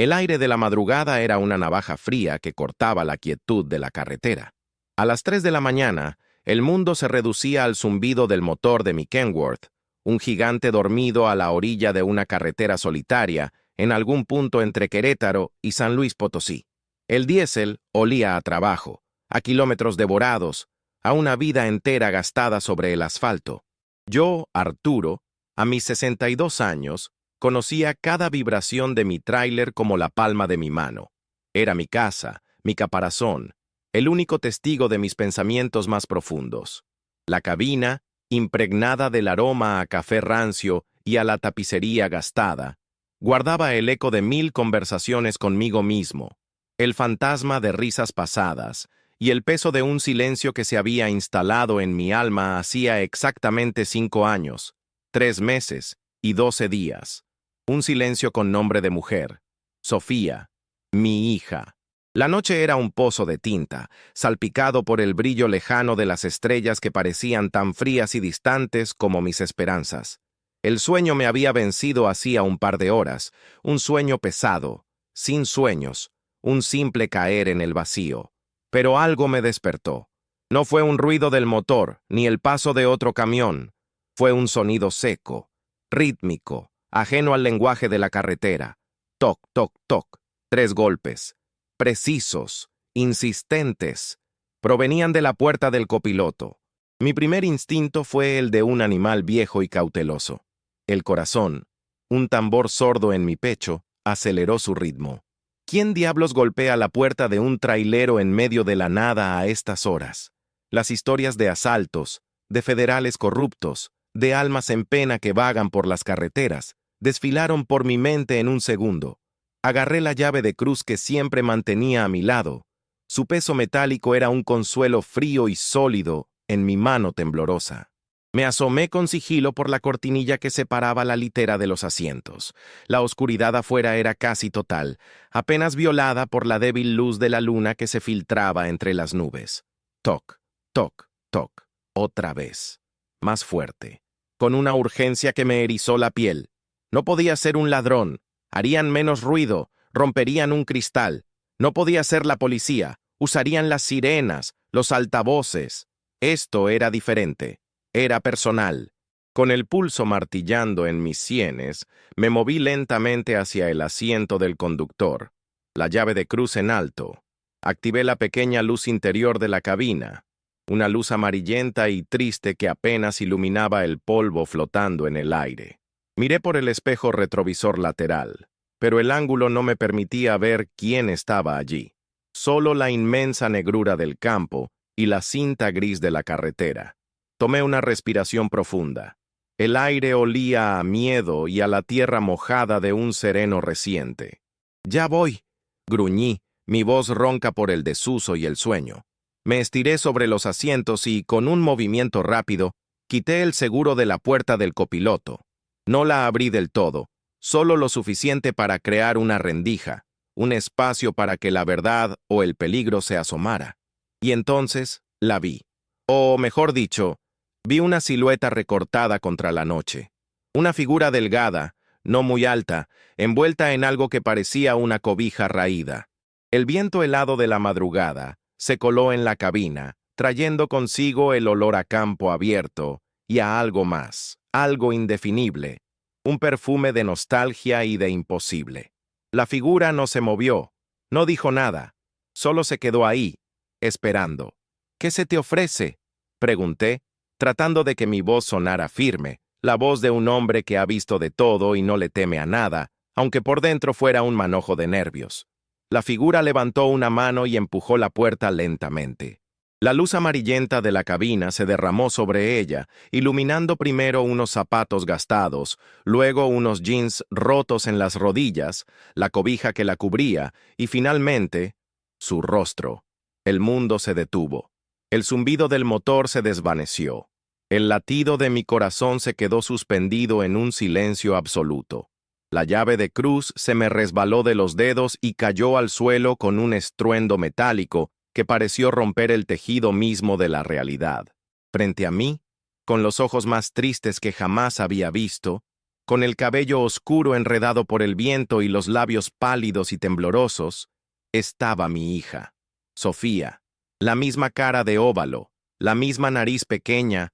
El aire de la madrugada era una navaja fría que cortaba la quietud de la carretera. A las 3 de la mañana, el mundo se reducía al zumbido del motor de mi Kenworth, un gigante dormido a la orilla de una carretera solitaria en algún punto entre Querétaro y San Luis Potosí. El diésel olía a trabajo, a kilómetros devorados, a una vida entera gastada sobre el asfalto. Yo, Arturo, a mis 62 años, conocía cada vibración de mi tráiler como la palma de mi mano. Era mi casa, mi caparazón, el único testigo de mis pensamientos más profundos. La cabina, impregnada del aroma a café rancio y a la tapicería gastada, guardaba el eco de 1000 conversaciones conmigo mismo, el fantasma de risas pasadas y el peso de un silencio que se había instalado en mi alma hacía exactamente 5 años, 3 meses y 12 días. Un silencio con nombre de mujer, Sofía, mi hija. La noche era un pozo de tinta, salpicado por el brillo lejano de las estrellas que parecían tan frías y distantes como mis esperanzas. El sueño me había vencido hacía un par de horas, un sueño pesado, sin sueños, un simple caer en el vacío. Pero algo me despertó. No fue un ruido del motor, ni el paso de otro camión. Fue un sonido seco, rítmico, ajeno al lenguaje de la carretera. Toc, toc, toc. 3 golpes. Precisos, insistentes. Provenían de la puerta del copiloto. Mi primer instinto fue el de un animal viejo y cauteloso. El corazón, un tambor sordo en mi pecho, aceleró su ritmo. ¿Quién diablos golpea la puerta de un trailero en medio de la nada a estas horas? Las historias de asaltos, de federales corruptos, de almas en pena que vagan por las carreteras, desfilaron por mi mente en un segundo. Agarré la llave de cruz que siempre mantenía a mi lado. Su peso metálico era un consuelo frío y sólido en mi mano temblorosa. Me asomé con sigilo por la cortinilla que separaba la litera de los asientos. La oscuridad afuera era casi total, apenas violada por la débil luz de la luna que se filtraba entre las nubes. Toc, toc, toc. Otra vez. Más fuerte. Con una urgencia que me erizó la piel. No podía ser un ladrón. Harían menos ruido, romperían un cristal. No podía ser la policía. Usarían las sirenas, los altavoces. Esto era diferente. Era personal. Con el pulso martillando en mis sienes, me moví lentamente hacia el asiento del conductor, la llave de cruz en alto. Activé la pequeña luz interior de la cabina, una luz amarillenta y triste que apenas iluminaba el polvo flotando en el aire. Miré por el espejo retrovisor lateral, pero el ángulo no me permitía ver quién estaba allí. Solo la inmensa negrura del campo y la cinta gris de la carretera. Tomé una respiración profunda. El aire olía a miedo y a la tierra mojada de un sereno reciente. «Ya voy», gruñí, mi voz ronca por el desuso y el sueño. Me estiré sobre los asientos y, con un movimiento rápido, quité el seguro de la puerta del copiloto. No la abrí del todo, solo lo suficiente para crear una rendija, un espacio para que la verdad o el peligro se asomara. Y entonces la vi. O, mejor dicho, vi una silueta recortada contra la noche. Una figura delgada, no muy alta, envuelta en algo que parecía una cobija raída. El viento helado de la madrugada se coló en la cabina, trayendo consigo el olor a campo abierto y a algo más, algo indefinible, un perfume de nostalgia y de imposible. La figura no se movió, no dijo nada, solo se quedó ahí, esperando. «¿Qué se te ofrece?», pregunté, tratando de que mi voz sonara firme, la voz de un hombre que ha visto de todo y no le teme a nada, aunque por dentro fuera un manojo de nervios. La figura levantó una mano y empujó la puerta lentamente. La luz amarillenta de la cabina se derramó sobre ella, iluminando primero unos zapatos gastados, luego unos jeans rotos en las rodillas, la cobija que la cubría y finalmente su rostro. El mundo se detuvo. El zumbido del motor se desvaneció. El latido de mi corazón se quedó suspendido en un silencio absoluto. La llave de cruz se me resbaló de los dedos y cayó al suelo con un estruendo metálico que pareció romper el tejido mismo de la realidad. Frente a mí, con los ojos más tristes que jamás había visto, con el cabello oscuro enredado por el viento y los labios pálidos y temblorosos, estaba mi hija, Sofía, la misma cara de óvalo, la misma nariz pequeña,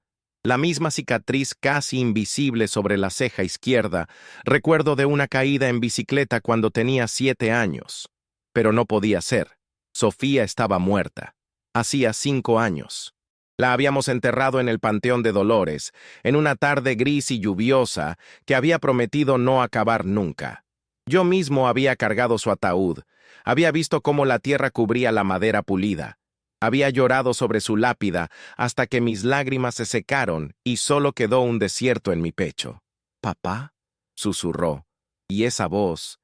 la misma cicatriz casi invisible sobre la ceja izquierda, recuerdo de una caída en bicicleta cuando tenía 7 años. Pero no podía ser. Sofía estaba muerta. Hacía 5 años. La habíamos enterrado en el Panteón de Dolores, en una tarde gris y lluviosa que había prometido no acabar nunca. Yo mismo había cargado su ataúd, había visto cómo la tierra cubría la madera pulida. Había llorado sobre su lápida hasta que mis lágrimas se secaron y solo quedó un desierto en mi pecho. «¿Papá?», susurró, y esa voz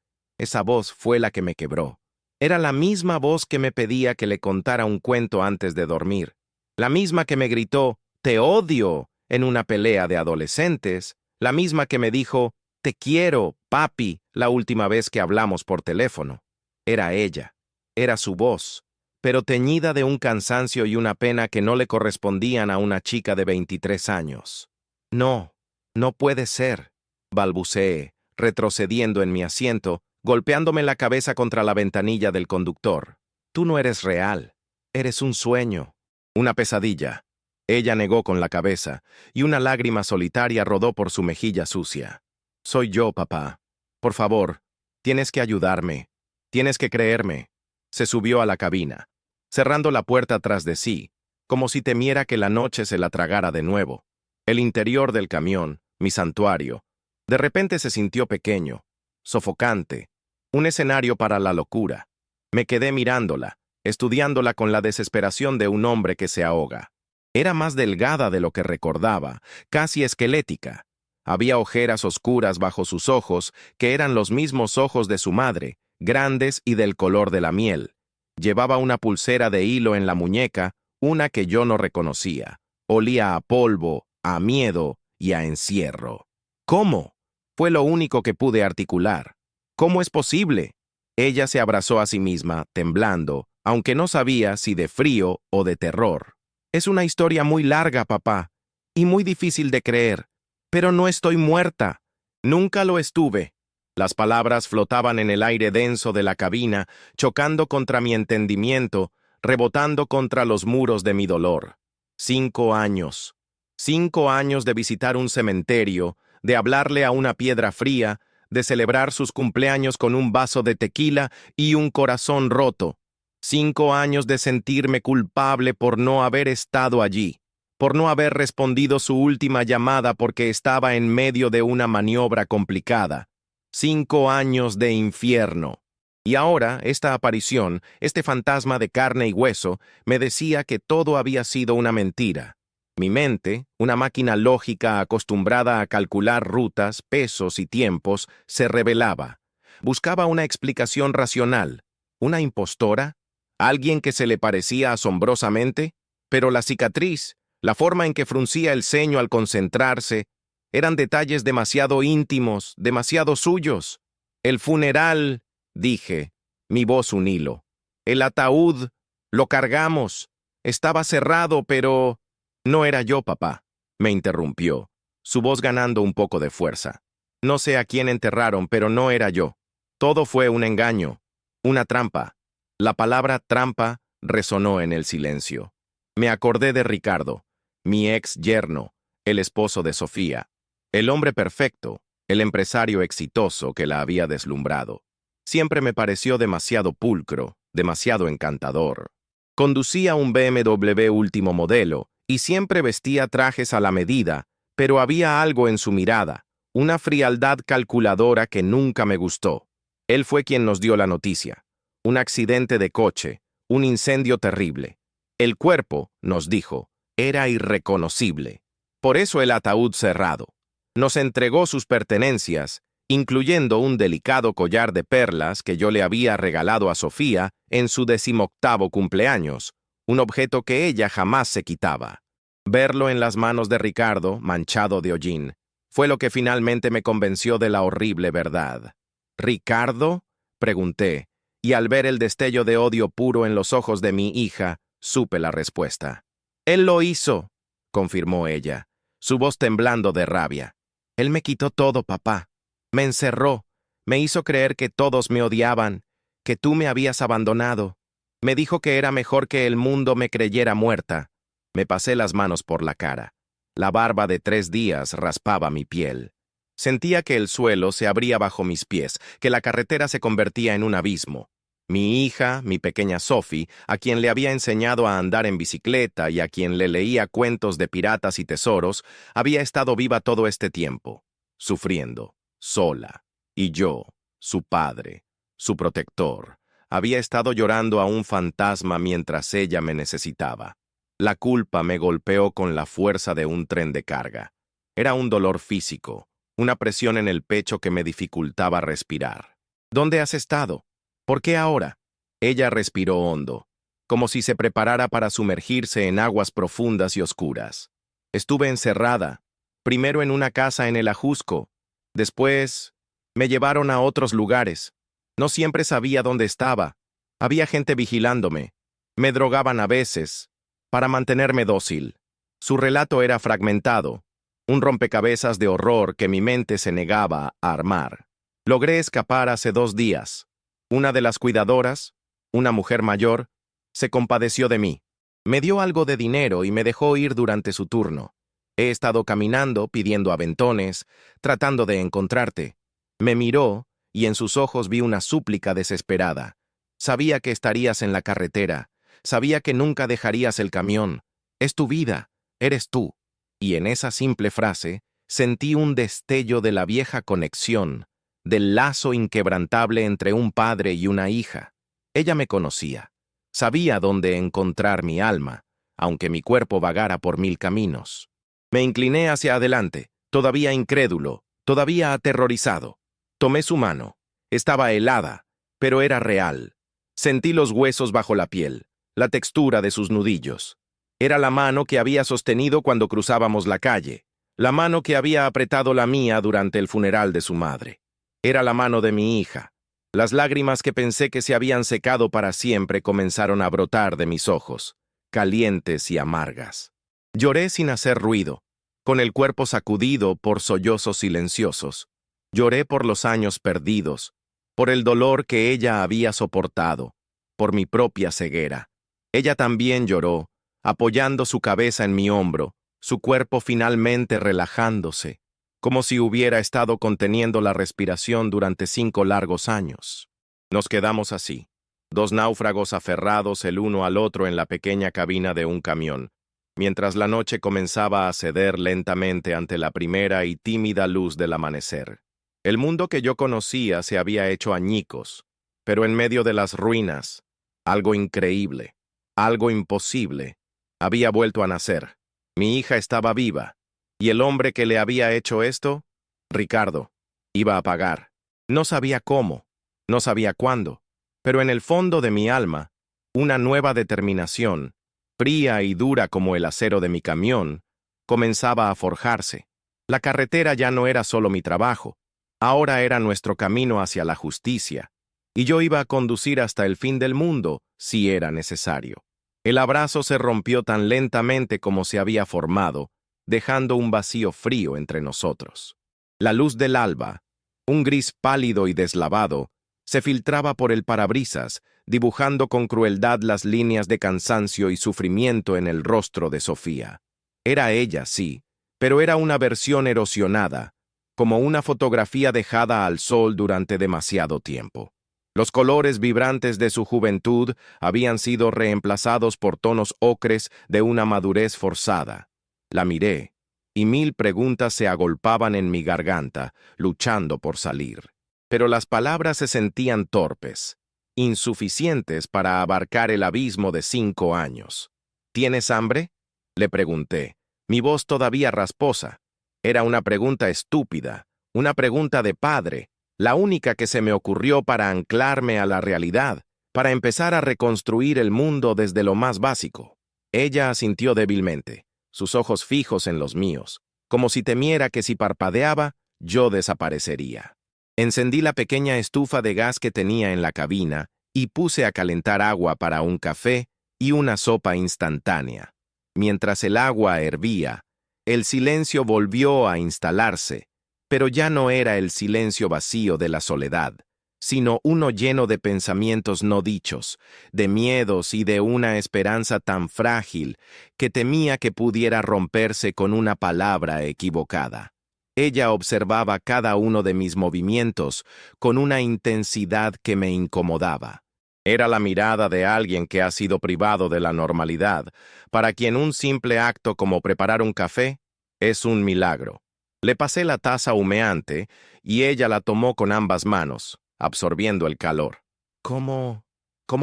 fue la que me quebró. Era la misma voz que me pedía que le contara un cuento antes de dormir. La misma que me gritó, «¡Te odio!», en una pelea de adolescentes. La misma que me dijo, «Te quiero, papi», la última vez que hablamos por teléfono. Era ella. Era su voz, pero teñida de un cansancio y una pena que no le correspondían a una chica de 23 años. «No, no puede ser», balbuceé, retrocediendo en mi asiento, golpeándome la cabeza contra la ventanilla del conductor. «Tú no eres real. Eres un sueño. Una pesadilla». Ella negó con la cabeza, y una lágrima solitaria rodó por su mejilla sucia. «Soy yo, papá. Por favor, tienes que ayudarme. Tienes que creerme». Se subió a la cabina, cerrando la puerta tras de sí, como si temiera que la noche se la tragara de nuevo. El interior del camión, mi santuario, de repente se sintió pequeño, sofocante, un escenario para la locura. Me quedé mirándola, estudiándola con la desesperación de un hombre que se ahoga. Era más delgada de lo que recordaba, casi esquelética. Había ojeras oscuras bajo sus ojos, que eran los mismos ojos de su madre, grandes y del color de la miel. Llevaba una pulsera de hilo en la muñeca, una que yo no reconocía. Olía a polvo, a miedo y a encierro. «¿Cómo?», fue lo único que pude articular. «¿Cómo es posible?». Ella se abrazó a sí misma, temblando, aunque no sabía si de frío o de terror. «Es una historia muy larga, papá, y muy difícil de creer, pero no estoy muerta. Nunca lo estuve». Las palabras flotaban en el aire denso de la cabina, chocando contra mi entendimiento, rebotando contra los muros de mi dolor. 5 años. 5 años de visitar un cementerio, de hablarle a una piedra fría, de celebrar sus cumpleaños con un vaso de tequila y un corazón roto. 5 años de sentirme culpable por no haber estado allí, por no haber respondido su última llamada porque estaba en medio de una maniobra complicada. 5 años de infierno. Y ahora, esta aparición, este fantasma de carne y hueso, me decía que todo había sido una mentira. Mi mente, una máquina lógica acostumbrada a calcular rutas, pesos y tiempos, se rebelaba. Buscaba una explicación racional. ¿Una impostora? ¿Alguien que se le parecía asombrosamente? Pero la cicatriz, la forma en que fruncía el ceño al concentrarse, eran detalles demasiado íntimos, demasiado suyos. «El funeral», dije, mi voz un hilo. «El ataúd, lo cargamos. Estaba cerrado, pero...». «No era yo, papá», me interrumpió, su voz ganando un poco de fuerza. «No sé a quién enterraron, pero no era yo. Todo fue un engaño, una trampa». La palabra trampa resonó en el silencio. Me acordé de Ricardo, mi ex yerno, el esposo de Sofía, el hombre perfecto, el empresario exitoso que la había deslumbrado. Siempre me pareció demasiado pulcro, demasiado encantador. Conducía un BMW último modelo y siempre vestía trajes a la medida, pero había algo en su mirada, una frialdad calculadora que nunca me gustó. Él fue quien nos dio la noticia. Un accidente de coche, un incendio terrible. El cuerpo, nos dijo, era irreconocible. Por eso el ataúd cerrado. Nos entregó sus pertenencias, incluyendo un delicado collar de perlas que yo le había regalado a Sofía en su 18º cumpleaños, un objeto que ella jamás se quitaba. Verlo en las manos de Ricardo, manchado de hollín, fue lo que finalmente me convenció de la horrible verdad. «¿Ricardo?», pregunté, y al ver el destello de odio puro en los ojos de mi hija, supe la respuesta. «Él lo hizo», confirmó ella, su voz temblando de rabia. Él me quitó todo, papá. Me encerró. Me hizo creer que todos me odiaban, que tú me habías abandonado. Me dijo que era mejor que el mundo me creyera muerta. Me pasé las manos por la cara. La barba de 3 días raspaba mi piel. Sentía que el suelo se abría bajo mis pies, que la carretera se convertía en un abismo. Mi hija, mi pequeña Sophie, a quien le había enseñado a andar en bicicleta y a quien le leía cuentos de piratas y tesoros, había estado viva todo este tiempo, sufriendo, sola. Y yo, su padre, su protector, había estado llorando a un fantasma mientras ella me necesitaba. La culpa me golpeó con la fuerza de un tren de carga. Era un dolor físico, una presión en el pecho que me dificultaba respirar. ¿Dónde has estado? ¿Por qué ahora? Ella respiró hondo, como si se preparara para sumergirse en aguas profundas y oscuras. Estuve encerrada, primero en una casa en el Ajusco, después me llevaron a otros lugares. No siempre sabía dónde estaba. Había gente vigilándome. Me drogaban a veces, para mantenerme dócil. Su relato era fragmentado, un rompecabezas de horror que mi mente se negaba a armar. Logré escapar hace 2 días. Una de las cuidadoras, una mujer mayor, se compadeció de mí. Me dio algo de dinero y me dejó ir durante su turno. He estado caminando, pidiendo aventones, tratando de encontrarte. Me miró y en sus ojos vi una súplica desesperada. Sabía que estarías en la carretera. Sabía que nunca dejarías el camión. Es tu vida, eres tú. Y en esa simple frase sentí un destello de la vieja conexión, del lazo inquebrantable entre un padre y una hija. Ella me conocía. Sabía dónde encontrar mi alma, aunque mi cuerpo vagara por 1000 caminos. Me incliné hacia adelante, todavía incrédulo, todavía aterrorizado. Tomé su mano. Estaba helada, pero era real. Sentí los huesos bajo la piel, la textura de sus nudillos. Era la mano que había sostenido cuando cruzábamos la calle, la mano que había apretado la mía durante el funeral de su madre. Era la mano de mi hija. Las lágrimas que pensé que se habían secado para siempre comenzaron a brotar de mis ojos, calientes y amargas. Lloré sin hacer ruido, con el cuerpo sacudido por sollozos silenciosos. Lloré por los años perdidos, por el dolor que ella había soportado, por mi propia ceguera. Ella también lloró, apoyando su cabeza en mi hombro, su cuerpo finalmente relajándose, como si hubiera estado conteniendo la respiración durante 5 largos años. Nos quedamos así, 2 náufragos aferrados el uno al otro en la pequeña cabina de un camión, mientras la noche comenzaba a ceder lentamente ante la primera y tímida luz del amanecer. El mundo que yo conocía se había hecho añicos, pero en medio de las ruinas, algo increíble, algo imposible, había vuelto a nacer. Mi hija estaba viva, y el hombre que le había hecho esto, Ricardo, iba a pagar. No sabía cómo, no sabía cuándo, pero en el fondo de mi alma, una nueva determinación, fría y dura como el acero de mi camión, comenzaba a forjarse. La carretera ya no era solo mi trabajo, ahora era nuestro camino hacia la justicia, y yo iba a conducir hasta el fin del mundo, si era necesario. El abrazo se rompió tan lentamente como se había formado, dejando un vacío frío entre nosotros. La luz del alba, un gris pálido y deslavado, se filtraba por el parabrisas, dibujando con crueldad las líneas de cansancio y sufrimiento en el rostro de Sofía. Era ella, sí, pero era una versión erosionada, como una fotografía dejada al sol durante demasiado tiempo. Los colores vibrantes de su juventud habían sido reemplazados por tonos ocres de una madurez forzada. La miré, y 1000 preguntas se agolpaban en mi garganta, luchando por salir. Pero las palabras se sentían torpes, insuficientes para abarcar el abismo de 5 años. ¿Tienes hambre?, le pregunté, mi voz todavía rasposa. Era una pregunta estúpida, una pregunta de padre, la única que se me ocurrió para anclarme a la realidad, para empezar a reconstruir el mundo desde lo más básico. Ella asintió débilmente, sus ojos fijos en los míos, como si temiera que si parpadeaba, yo desaparecería. Encendí la pequeña estufa de gas que tenía en la cabina y puse a calentar agua para un café y una sopa instantánea. Mientras el agua hervía, el silencio volvió a instalarse, pero ya no era el silencio vacío de la soledad, sino uno lleno de pensamientos no dichos, de miedos y de una esperanza tan frágil que temía que pudiera romperse con una palabra equivocada. Ella observaba cada uno de mis movimientos con una intensidad que me incomodaba. Era la mirada de alguien que ha sido privado de la normalidad, para quien un simple acto como preparar un café es un milagro. Le pasé la taza humeante y ella la tomó con ambas manos, absorbiendo el calor. ¿Cómo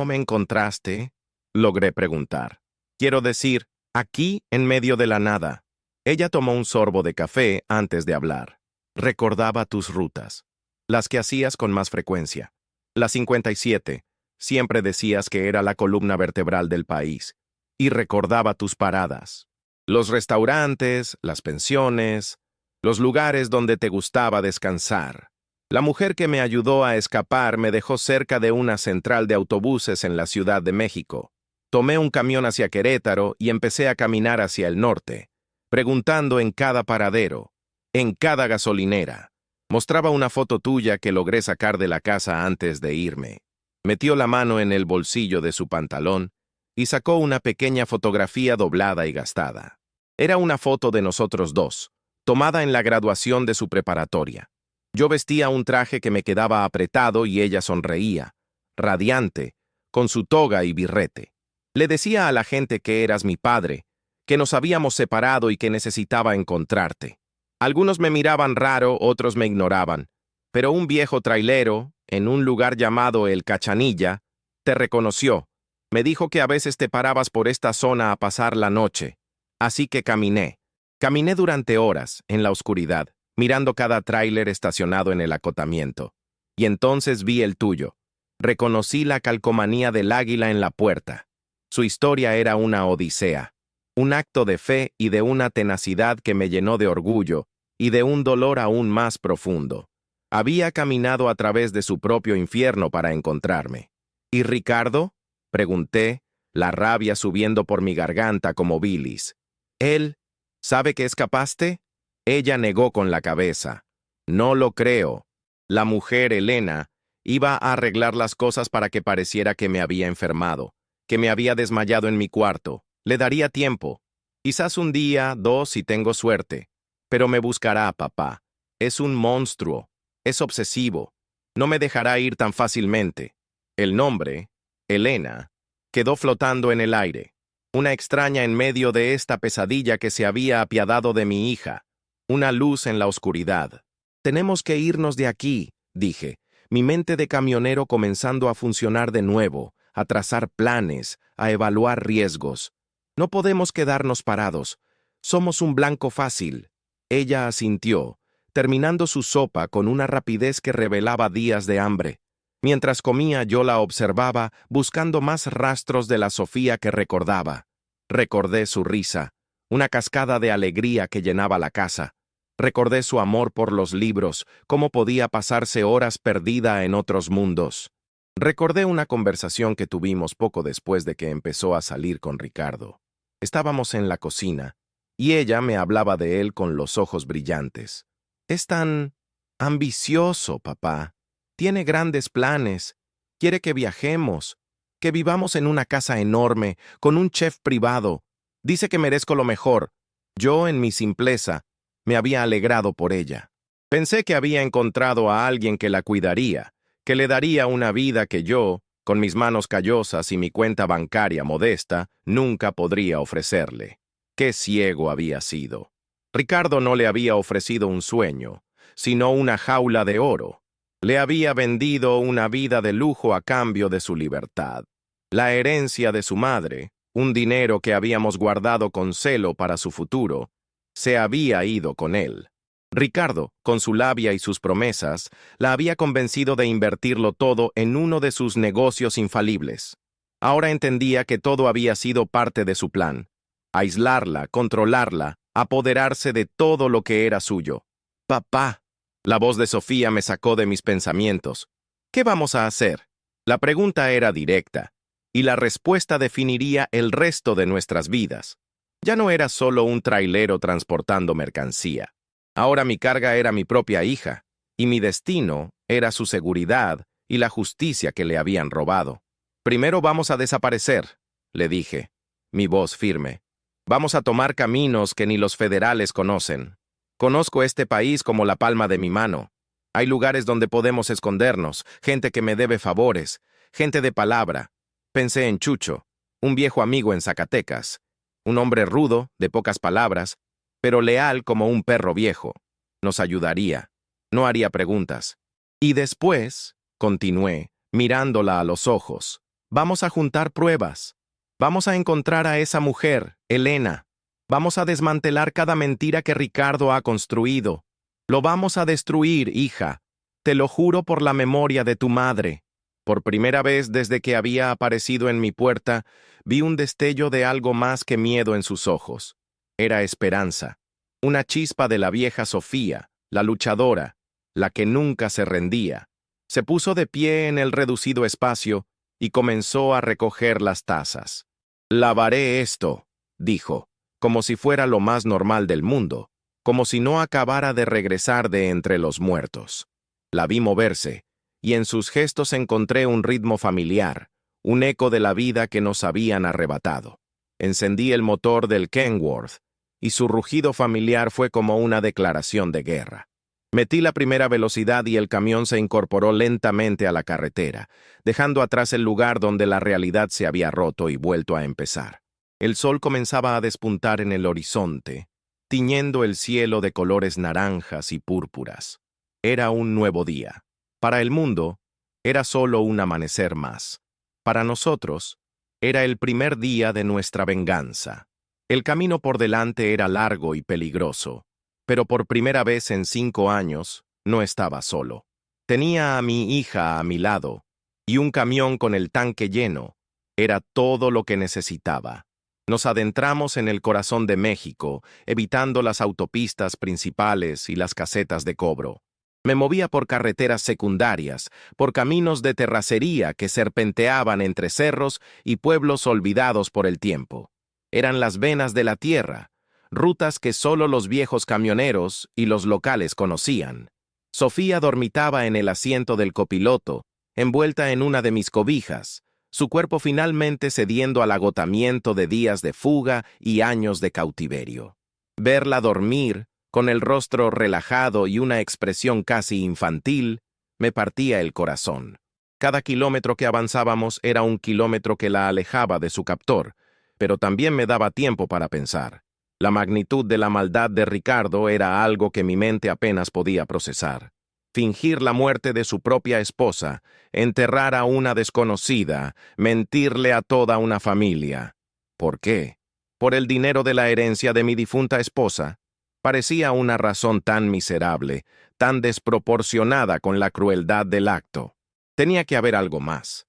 me encontraste? Logré preguntar. Quiero decir, aquí en medio de la nada. Ella tomó un sorbo de café antes de hablar. Recordaba tus rutas, las que hacías con más frecuencia. La 57, siempre decías que era la columna vertebral del país. Y recordaba tus paradas. Los restaurantes, las pensiones, los lugares donde te gustaba descansar. La mujer que me ayudó a escapar me dejó cerca de una central de autobuses en la Ciudad de México. Tomé un camión hacia Querétaro y empecé a caminar hacia el norte, preguntando en cada paradero, en cada gasolinera. Mostraba una foto tuya que logré sacar de la casa antes de irme. Metió la mano en el bolsillo de su pantalón y sacó una pequeña fotografía doblada y gastada. Era una foto de nosotros dos, tomada en la graduación de su preparatoria. Yo vestía un traje que me quedaba apretado y ella sonreía, radiante, con su toga y birrete. Le decía a la gente que eras mi padre, que nos habíamos separado y que necesitaba encontrarte. Algunos me miraban raro, otros me ignoraban, pero un viejo trailero, en un lugar llamado El Cachanilla, te reconoció. Me dijo que a veces te parabas por esta zona a pasar la noche. Así que caminé. Caminé durante horas, en la oscuridad, mirando cada tráiler estacionado en el acotamiento. Y entonces vi el tuyo. Reconocí la calcomanía del águila en la puerta. Su historia era una odisea, un acto de fe y de una tenacidad que me llenó de orgullo y de un dolor aún más profundo. Había caminado a través de su propio infierno para encontrarme. ¿Y Ricardo? Pregunté, la rabia subiendo por mi garganta como bilis. ¿Él sabe que escapaste? Ella negó con la cabeza. No lo creo. La mujer, Elena, iba a arreglar las cosas para que pareciera que me había enfermado, que me había desmayado en mi cuarto. Le daría tiempo. Quizás un día, dos si tengo suerte. Pero me buscará, papá. Es un monstruo. Es obsesivo. No me dejará ir tan fácilmente. El nombre, Elena, quedó flotando en el aire. Una extraña en medio de esta pesadilla que se había apiadado de mi hija. Una luz en la oscuridad. Tenemos que irnos de aquí, dije, mi mente de camionero comenzando a funcionar de nuevo, a trazar planes, a evaluar riesgos. No podemos quedarnos parados. Somos un blanco fácil. Ella asintió, terminando su sopa con una rapidez que revelaba días de hambre. Mientras comía yo la observaba, buscando más rastros de la Sofía que recordaba. Recordé su risa, una cascada de alegría que llenaba la casa. Recordé su amor por los libros, cómo podía pasarse horas perdida en otros mundos. Recordé una conversación que tuvimos poco después de que empezó a salir con Ricardo. Estábamos en la cocina, y ella me hablaba de él con los ojos brillantes. Es tan ambicioso, papá. Tiene grandes planes. Quiere que viajemos, que vivamos en una casa enorme, con un chef privado. Dice que merezco lo mejor. Yo, en mi simpleza, me había alegrado por ella. Pensé que había encontrado a alguien que la cuidaría, que le daría una vida que yo, con mis manos callosas y mi cuenta bancaria modesta, nunca podría ofrecerle. Qué ciego había sido. Ricardo no le había ofrecido un sueño, sino una jaula de oro. Le había vendido una vida de lujo a cambio de su libertad. La herencia de su madre, un dinero que habíamos guardado con celo para su futuro, se había ido con él. Ricardo, con su labia y sus promesas, la había convencido de invertirlo todo en uno de sus negocios infalibles. Ahora entendía que todo había sido parte de su plan. Aislarla, controlarla, apoderarse de todo lo que era suyo. «Papá», la voz de Sofía me sacó de mis pensamientos. «¿Qué vamos a hacer?» La pregunta era directa, y la respuesta definiría el resto de nuestras vidas. Ya no era solo un trailero transportando mercancía. Ahora mi carga era mi propia hija, y mi destino era su seguridad y la justicia que le habían robado. Primero vamos a desaparecer, le dije, mi voz firme. Vamos a tomar caminos que ni los federales conocen. Conozco este país como la palma de mi mano. Hay lugares donde podemos escondernos, gente que me debe favores, gente de palabra. Pensé en Chucho, un viejo amigo en Zacatecas, un hombre rudo, de pocas palabras, pero leal como un perro viejo. Nos ayudaría. No haría preguntas. Y después, continué, mirándola a los ojos, vamos a juntar pruebas. Vamos a encontrar a esa mujer, Elena. Vamos a desmantelar cada mentira que Ricardo ha construido. Lo vamos a destruir, hija. Te lo juro por la memoria de tu madre. Por primera vez desde que había aparecido en mi puerta, vi un destello de algo más que miedo en sus ojos. Era esperanza. Una chispa de la vieja Sofía, la luchadora, la que nunca se rendía. Se puso de pie en el reducido espacio y comenzó a recoger las tazas. «Lavaré esto», dijo, como si fuera lo más normal del mundo, como si no acabara de regresar de entre los muertos. La vi moverse, y en sus gestos encontré un ritmo familiar, un eco de la vida que nos habían arrebatado. Encendí el motor del Kenworth, y su rugido familiar fue como una declaración de guerra. Metí la primera velocidad y el camión se incorporó lentamente a la carretera, dejando atrás el lugar donde la realidad se había roto y vuelto a empezar. El sol comenzaba a despuntar en el horizonte, tiñendo el cielo de colores naranjas y púrpuras. Era un nuevo día. Para el mundo, era solo un amanecer más. Para nosotros, era el primer día de nuestra venganza. El camino por delante era largo y peligroso, pero por primera vez en 5 años no estaba solo. Tenía a mi hija a mi lado, y un camión con el tanque lleno era todo lo que necesitaba. Nos adentramos en el corazón de México, evitando las autopistas principales y las casetas de cobro. Me movía por carreteras secundarias, por caminos de terracería que serpenteaban entre cerros y pueblos olvidados por el tiempo. Eran las venas de la tierra, rutas que solo los viejos camioneros y los locales conocían. Sofía dormitaba en el asiento del copiloto, envuelta en una de mis cobijas, su cuerpo finalmente cediendo al agotamiento de días de fuga y años de cautiverio. Verla dormir, con el rostro relajado y una expresión casi infantil, me partía el corazón. Cada kilómetro que avanzábamos era un kilómetro que la alejaba de su captor, pero también me daba tiempo para pensar. La magnitud de la maldad de Ricardo era algo que mi mente apenas podía procesar. Fingir la muerte de su propia esposa, enterrar a una desconocida, mentirle a toda una familia. ¿Por qué? ¿Por el dinero de la herencia de mi difunta esposa? Parecía una razón tan miserable, tan desproporcionada con la crueldad del acto. Tenía que haber algo más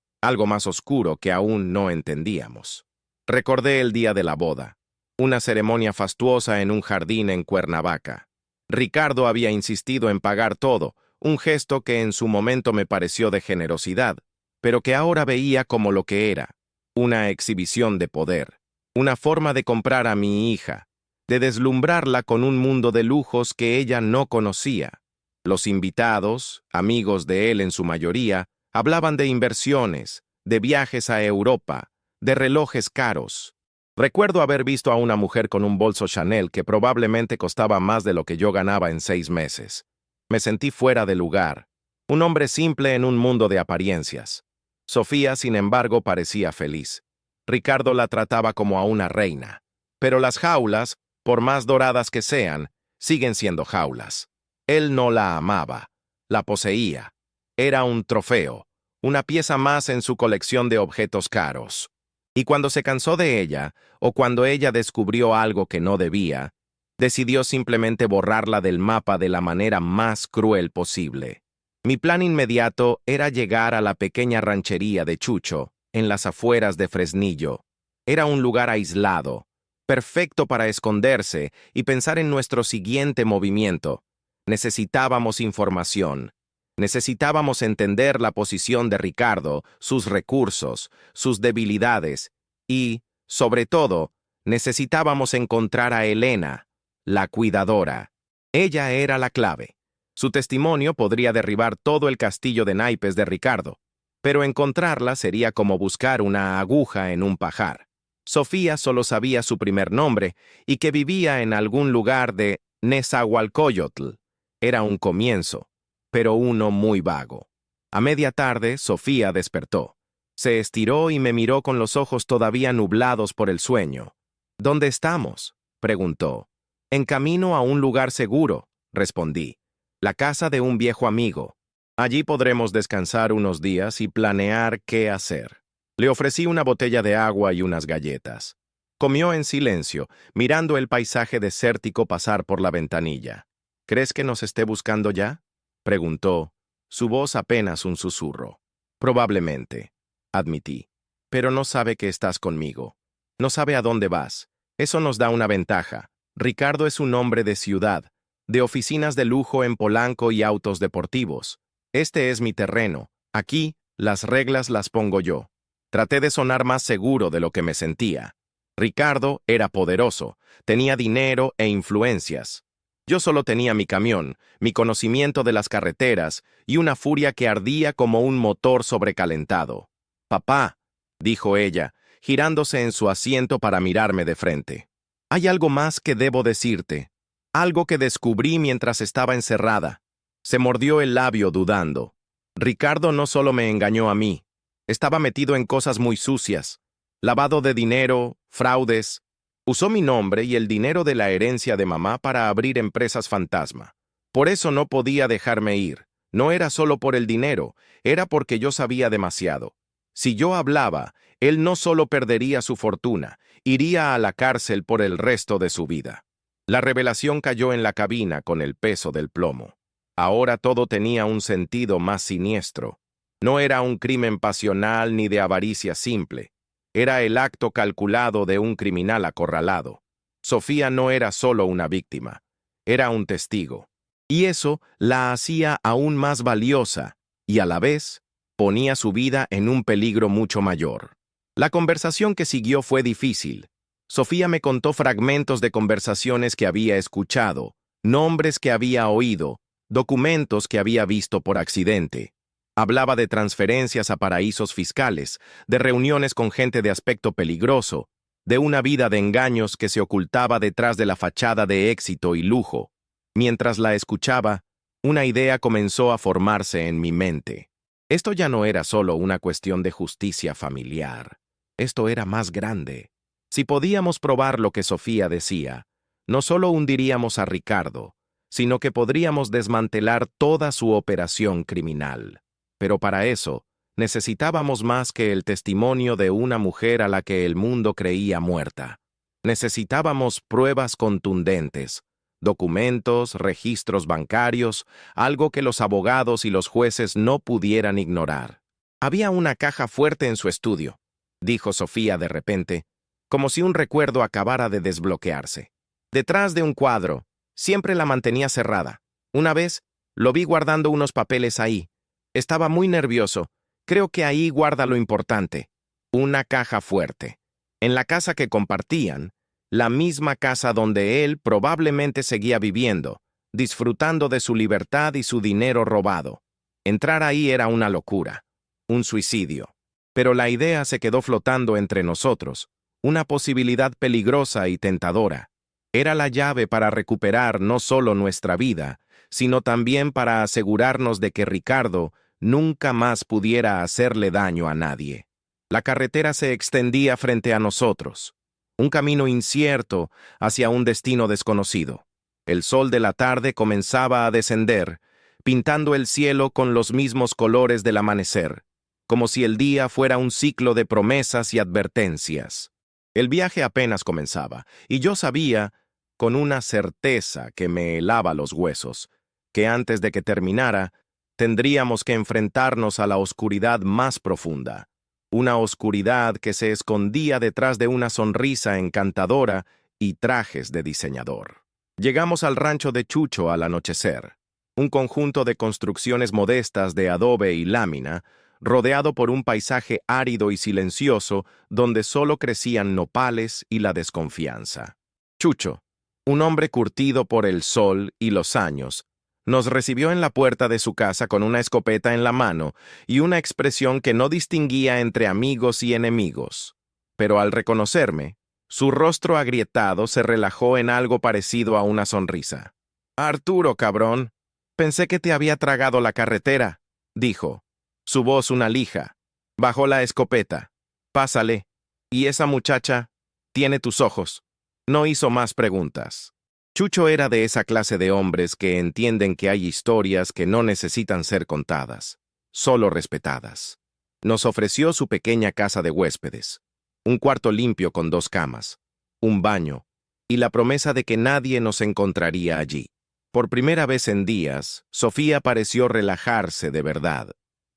oscuro que aún no entendíamos. Recordé el día de la boda, una ceremonia fastuosa en un jardín en Cuernavaca. Ricardo había insistido en pagar todo, un gesto que en su momento me pareció de generosidad, pero que ahora veía como lo que era, una exhibición de poder, una forma de comprar a mi hija, de deslumbrarla con un mundo de lujos que ella no conocía. Los invitados, amigos de él en su mayoría, hablaban de inversiones, de viajes a Europa, de relojes caros. Recuerdo haber visto a una mujer con un bolso Chanel que probablemente costaba más de lo que yo ganaba en 6 meses. Me sentí fuera de lugar, un hombre simple en un mundo de apariencias. Sofía, sin embargo, parecía feliz. Ricardo la trataba como a una reina. Pero las jaulas, por más doradas que sean, siguen siendo jaulas. Él no la amaba, la poseía. Era un trofeo, una pieza más en su colección de objetos caros. Y cuando se cansó de ella, o cuando ella descubrió algo que no debía, decidió simplemente borrarla del mapa de la manera más cruel posible. Mi plan inmediato era llegar a la pequeña ranchería de Chucho, en las afueras de Fresnillo. Era un lugar aislado, perfecto para esconderse y pensar en nuestro siguiente movimiento. Necesitábamos información. Necesitábamos entender la posición de Ricardo, sus recursos, sus debilidades y, sobre todo, necesitábamos encontrar a Elena, la cuidadora. Ella era la clave. Su testimonio podría derribar todo el castillo de naipes de Ricardo, pero encontrarla sería como buscar una aguja en un pajar. Sofía solo sabía su primer nombre y que vivía en algún lugar de Nezahualcóyotl. Era un comienzo, pero uno muy vago. A media tarde, Sofía despertó. Se estiró y me miró con los ojos todavía nublados por el sueño. ¿Dónde estamos?, preguntó. En camino a un lugar seguro, respondí. La casa de un viejo amigo. Allí podremos descansar unos días y planear qué hacer. Le ofrecí una botella de agua y unas galletas. Comió en silencio, mirando el paisaje desértico pasar por la ventanilla. ¿Crees que nos esté buscando ya?, preguntó, su voz apenas un susurro. Probablemente, admití. Pero no sabe que estás conmigo. No sabe a dónde vas. Eso nos da una ventaja. Ricardo es un hombre de ciudad, de oficinas de lujo en Polanco y autos deportivos. Este es mi terreno. Aquí, las reglas las pongo yo. Traté de sonar más seguro de lo que me sentía. Ricardo era poderoso, tenía dinero e influencias. Yo solo tenía mi camión, mi conocimiento de las carreteras y una furia que ardía como un motor sobrecalentado. «Papá», dijo ella, girándose en su asiento para mirarme de frente. «Hay algo más que debo decirte, algo que descubrí mientras estaba encerrada». Se mordió el labio dudando. Ricardo no solo me engañó a mí, estaba metido en cosas muy sucias, lavado de dinero, fraudes. Usó mi nombre y el dinero de la herencia de mamá para abrir empresas fantasma. Por eso no podía dejarme ir. No era solo por el dinero, era porque yo sabía demasiado. Si yo hablaba, él no solo perdería su fortuna, iría a la cárcel por el resto de su vida. La revelación cayó en la cabina con el peso del plomo. Ahora todo tenía un sentido más siniestro. No era un crimen pasional ni de avaricia simple. Era el acto calculado de un criminal acorralado. Sofía no era solo una víctima, era un testigo. Y eso la hacía aún más valiosa y a la vez ponía su vida en un peligro mucho mayor. La conversación que siguió fue difícil. Sofía me contó fragmentos de conversaciones que había escuchado, nombres que había oído, documentos que había visto por accidente. Hablaba de transferencias a paraísos fiscales, de reuniones con gente de aspecto peligroso, de una vida de engaños que se ocultaba detrás de la fachada de éxito y lujo. Mientras la escuchaba, una idea comenzó a formarse en mi mente. Esto ya no era solo una cuestión de justicia familiar. Esto era más grande. Si podíamos probar lo que Sofía decía, no solo hundiríamos a Ricardo, sino que podríamos desmantelar toda su operación criminal. Pero para eso, necesitábamos más que el testimonio de una mujer a la que el mundo creía muerta. Necesitábamos pruebas contundentes, documentos, registros bancarios, algo que los abogados y los jueces no pudieran ignorar. Había una caja fuerte en su estudio, dijo Sofía de repente, como si un recuerdo acabara de desbloquearse. Detrás de un cuadro, siempre la mantenía cerrada. Una vez, lo vi guardando unos papeles ahí. Estaba muy nervioso. Creo que ahí guarda lo importante. Una caja fuerte. En la casa que compartían, la misma casa donde él probablemente seguía viviendo, disfrutando de su libertad y su dinero robado. Entrar ahí era una locura, un suicidio. Pero la idea se quedó flotando entre nosotros, una posibilidad peligrosa y tentadora. Era la llave para recuperar no solo nuestra vida, sino también para asegurarnos de que Ricardo nunca más pudiera hacerle daño a nadie. La carretera se extendía frente a nosotros, un camino incierto hacia un destino desconocido. El sol de la tarde comenzaba a descender, pintando el cielo con los mismos colores del amanecer, como si el día fuera un ciclo de promesas y advertencias. El viaje apenas comenzaba, y yo sabía, con una certeza que me helaba los huesos, que antes de que terminara, tendríamos que enfrentarnos a la oscuridad más profunda, una oscuridad que se escondía detrás de una sonrisa encantadora y trajes de diseñador. Llegamos al rancho de Chucho al anochecer, un conjunto de construcciones modestas de adobe y lámina, rodeado por un paisaje árido y silencioso donde solo crecían nopales y la desconfianza. Chucho, Un hombre curtido por el sol y los años nos recibió en la puerta de su casa con una escopeta en la mano y una expresión que no distinguía entre amigos y enemigos. Pero al reconocerme, su rostro agrietado se relajó en algo parecido a una sonrisa. «Arturo, cabrón, pensé que te había tragado la carretera», dijo. Su voz una lija. Bajó la escopeta. «Pásale. Y esa muchacha tiene tus ojos». No hizo más preguntas. Chucho era de esa clase de hombres que entienden que hay historias que no necesitan ser contadas, solo respetadas. Nos ofreció su pequeña casa de huéspedes, un cuarto limpio con 2 camas, un baño y la promesa de que nadie nos encontraría allí. Por primera vez en días, Sofía pareció relajarse de verdad.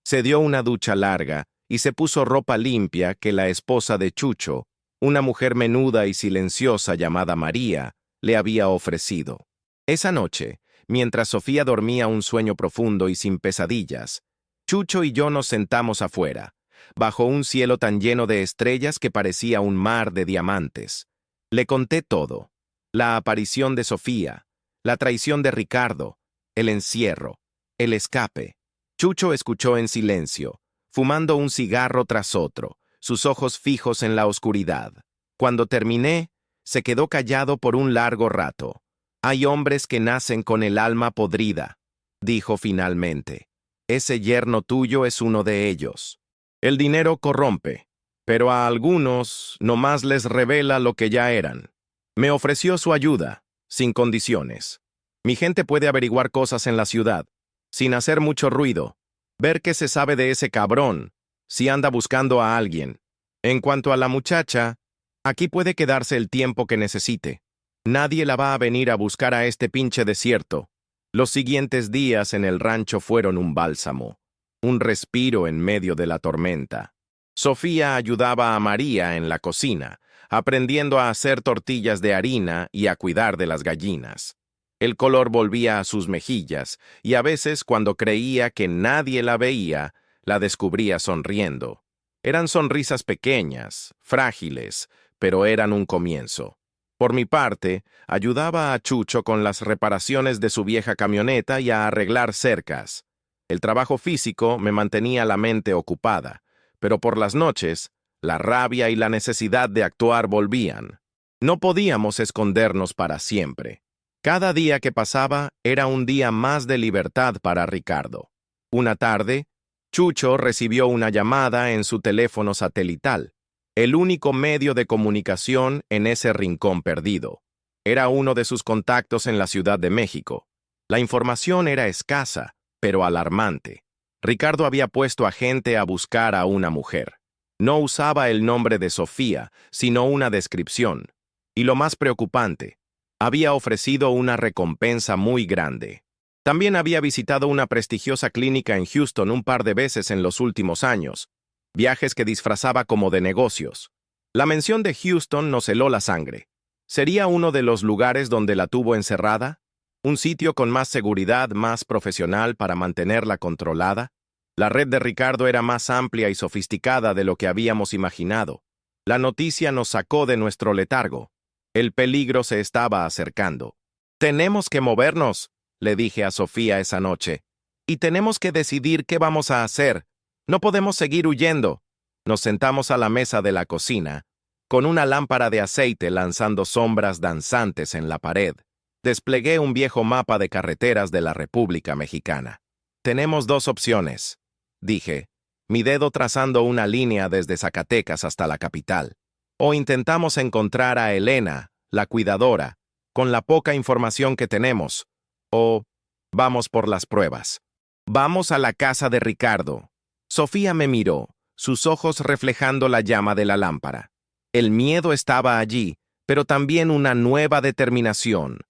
Se dio una ducha larga y se puso ropa limpia que la esposa de Chucho, una mujer menuda y silenciosa llamada María, le había ofrecido. Esa noche, mientras Sofía dormía un sueño profundo y sin pesadillas, Chucho y yo nos sentamos afuera, bajo un cielo tan lleno de estrellas que parecía un mar de diamantes. Le conté todo: la aparición de Sofía, la traición de Ricardo, el encierro, el escape. Chucho escuchó en silencio, fumando un cigarro tras otro, sus ojos fijos en la oscuridad. Cuando terminé, se quedó callado por un largo rato. «Hay hombres que nacen con el alma podrida», dijo finalmente. «Ese yerno tuyo es uno de ellos. El dinero corrompe, pero a algunos nomás les revela lo que ya eran». Me ofreció su ayuda, sin condiciones. Mi gente puede averiguar cosas en la ciudad, sin hacer mucho ruido, ver qué se sabe de ese cabrón, si anda buscando a alguien. En cuanto a la muchacha, aquí puede quedarse el tiempo que necesite. Nadie la va a venir a buscar a este pinche desierto. Los siguientes días en el rancho fueron un bálsamo, un respiro en medio de la tormenta. Sofía ayudaba a María en la cocina, aprendiendo a hacer tortillas de harina y a cuidar de las gallinas. El color volvía a sus mejillas, y a veces, cuando creía que nadie la veía, la descubría sonriendo. Eran sonrisas pequeñas, frágiles, pero eran un comienzo. Por mi parte, ayudaba a Chucho con las reparaciones de su vieja camioneta y a arreglar cercas. El trabajo físico me mantenía la mente ocupada, pero por las noches, la rabia y la necesidad de actuar volvían. No podíamos escondernos para siempre. Cada día que pasaba era un día más de libertad para Ricardo. Una tarde, Chucho recibió una llamada en su teléfono satelital, el único medio de comunicación en ese rincón perdido. Era uno de sus contactos en la Ciudad de México. La información era escasa, pero alarmante. Ricardo había puesto a gente a buscar a una mujer. No usaba el nombre de Sofía, sino una descripción. Y lo más preocupante, había ofrecido una recompensa muy grande. También había visitado una prestigiosa clínica en Houston un par de veces en los últimos años, viajes que disfrazaba como de negocios. La mención de Houston nos heló la sangre. ¿Sería uno de los lugares donde la tuvo encerrada? ¿Un sitio con más seguridad, más profesional para mantenerla controlada? La red de Ricardo era más amplia y sofisticada de lo que habíamos imaginado. La noticia nos sacó de nuestro letargo. El peligro se estaba acercando. «Tenemos que movernos», le dije a Sofía esa noche. «Y tenemos que decidir qué vamos a hacer. No podemos seguir huyendo». Nos sentamos a la mesa de la cocina, con una lámpara de aceite lanzando sombras danzantes en la pared. Desplegué un viejo mapa de carreteras de la República Mexicana. «Tenemos 2 opciones», dije, mi dedo trazando una línea desde Zacatecas hasta la capital. «O intentamos encontrar a Elena, la cuidadora, con la poca información que tenemos. O vamos por las pruebas. Vamos a la casa de Ricardo». Sofía me miró, sus ojos reflejando la llama de la lámpara. El miedo estaba allí, pero también una nueva determinación.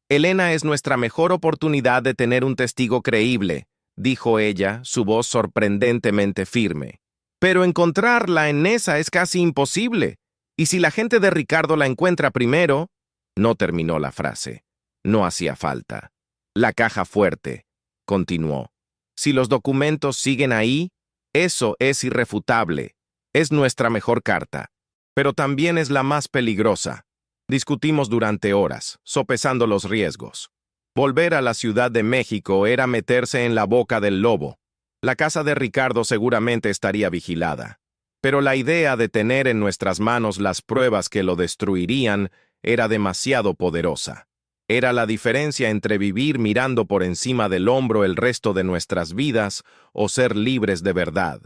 «Elena es nuestra mejor oportunidad de tener un testigo creíble», dijo ella, su voz sorprendentemente firme. «Pero encontrarla en esa es casi imposible. Y si la gente de Ricardo la encuentra primero...» No terminó la frase. No hacía falta. «La caja fuerte», continuó. «Si los documentos siguen ahí, eso es irrefutable. Es nuestra mejor carta. Pero también es la más peligrosa». Discutimos durante horas, sopesando los riesgos. Volver a la Ciudad de México era meterse en la boca del lobo. La casa de Ricardo seguramente estaría vigilada. Pero la idea de tener en nuestras manos las pruebas que lo destruirían era demasiado poderosa. Era la diferencia entre vivir mirando por encima del hombro el resto de nuestras vidas o ser libres de verdad.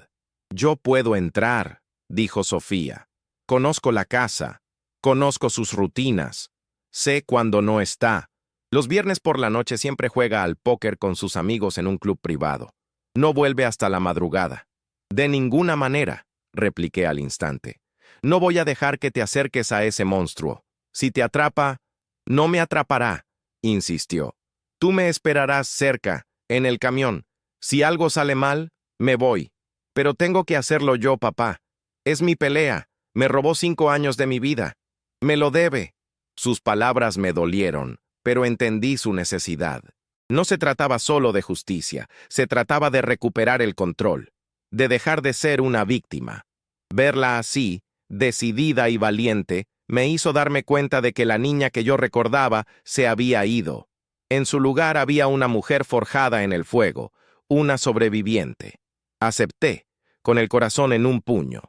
«Yo puedo entrar», dijo Sofía. «Conozco la casa. Conozco sus rutinas. Sé cuando no está. Los viernes por la noche siempre juega al póker con sus amigos en un club privado. No vuelve hasta la madrugada». «De ninguna manera», repliqué al instante. «No voy a dejar que te acerques a ese monstruo. Si te atrapa, no me atrapará», insistió. «Tú me esperarás cerca, en el camión. Si algo sale mal, me voy. Pero tengo que hacerlo yo, papá. Es mi pelea. Me robó 5 años de mi vida. Me lo debe». Sus palabras me dolieron, pero entendí su necesidad. No se trataba solo de justicia, se trataba de recuperar el control, de dejar de ser una víctima. Verla así, decidida y valiente, me hizo darme cuenta de que la niña que yo recordaba se había ido. En su lugar había una mujer forjada en el fuego, una sobreviviente. Acepté, con el corazón en un puño.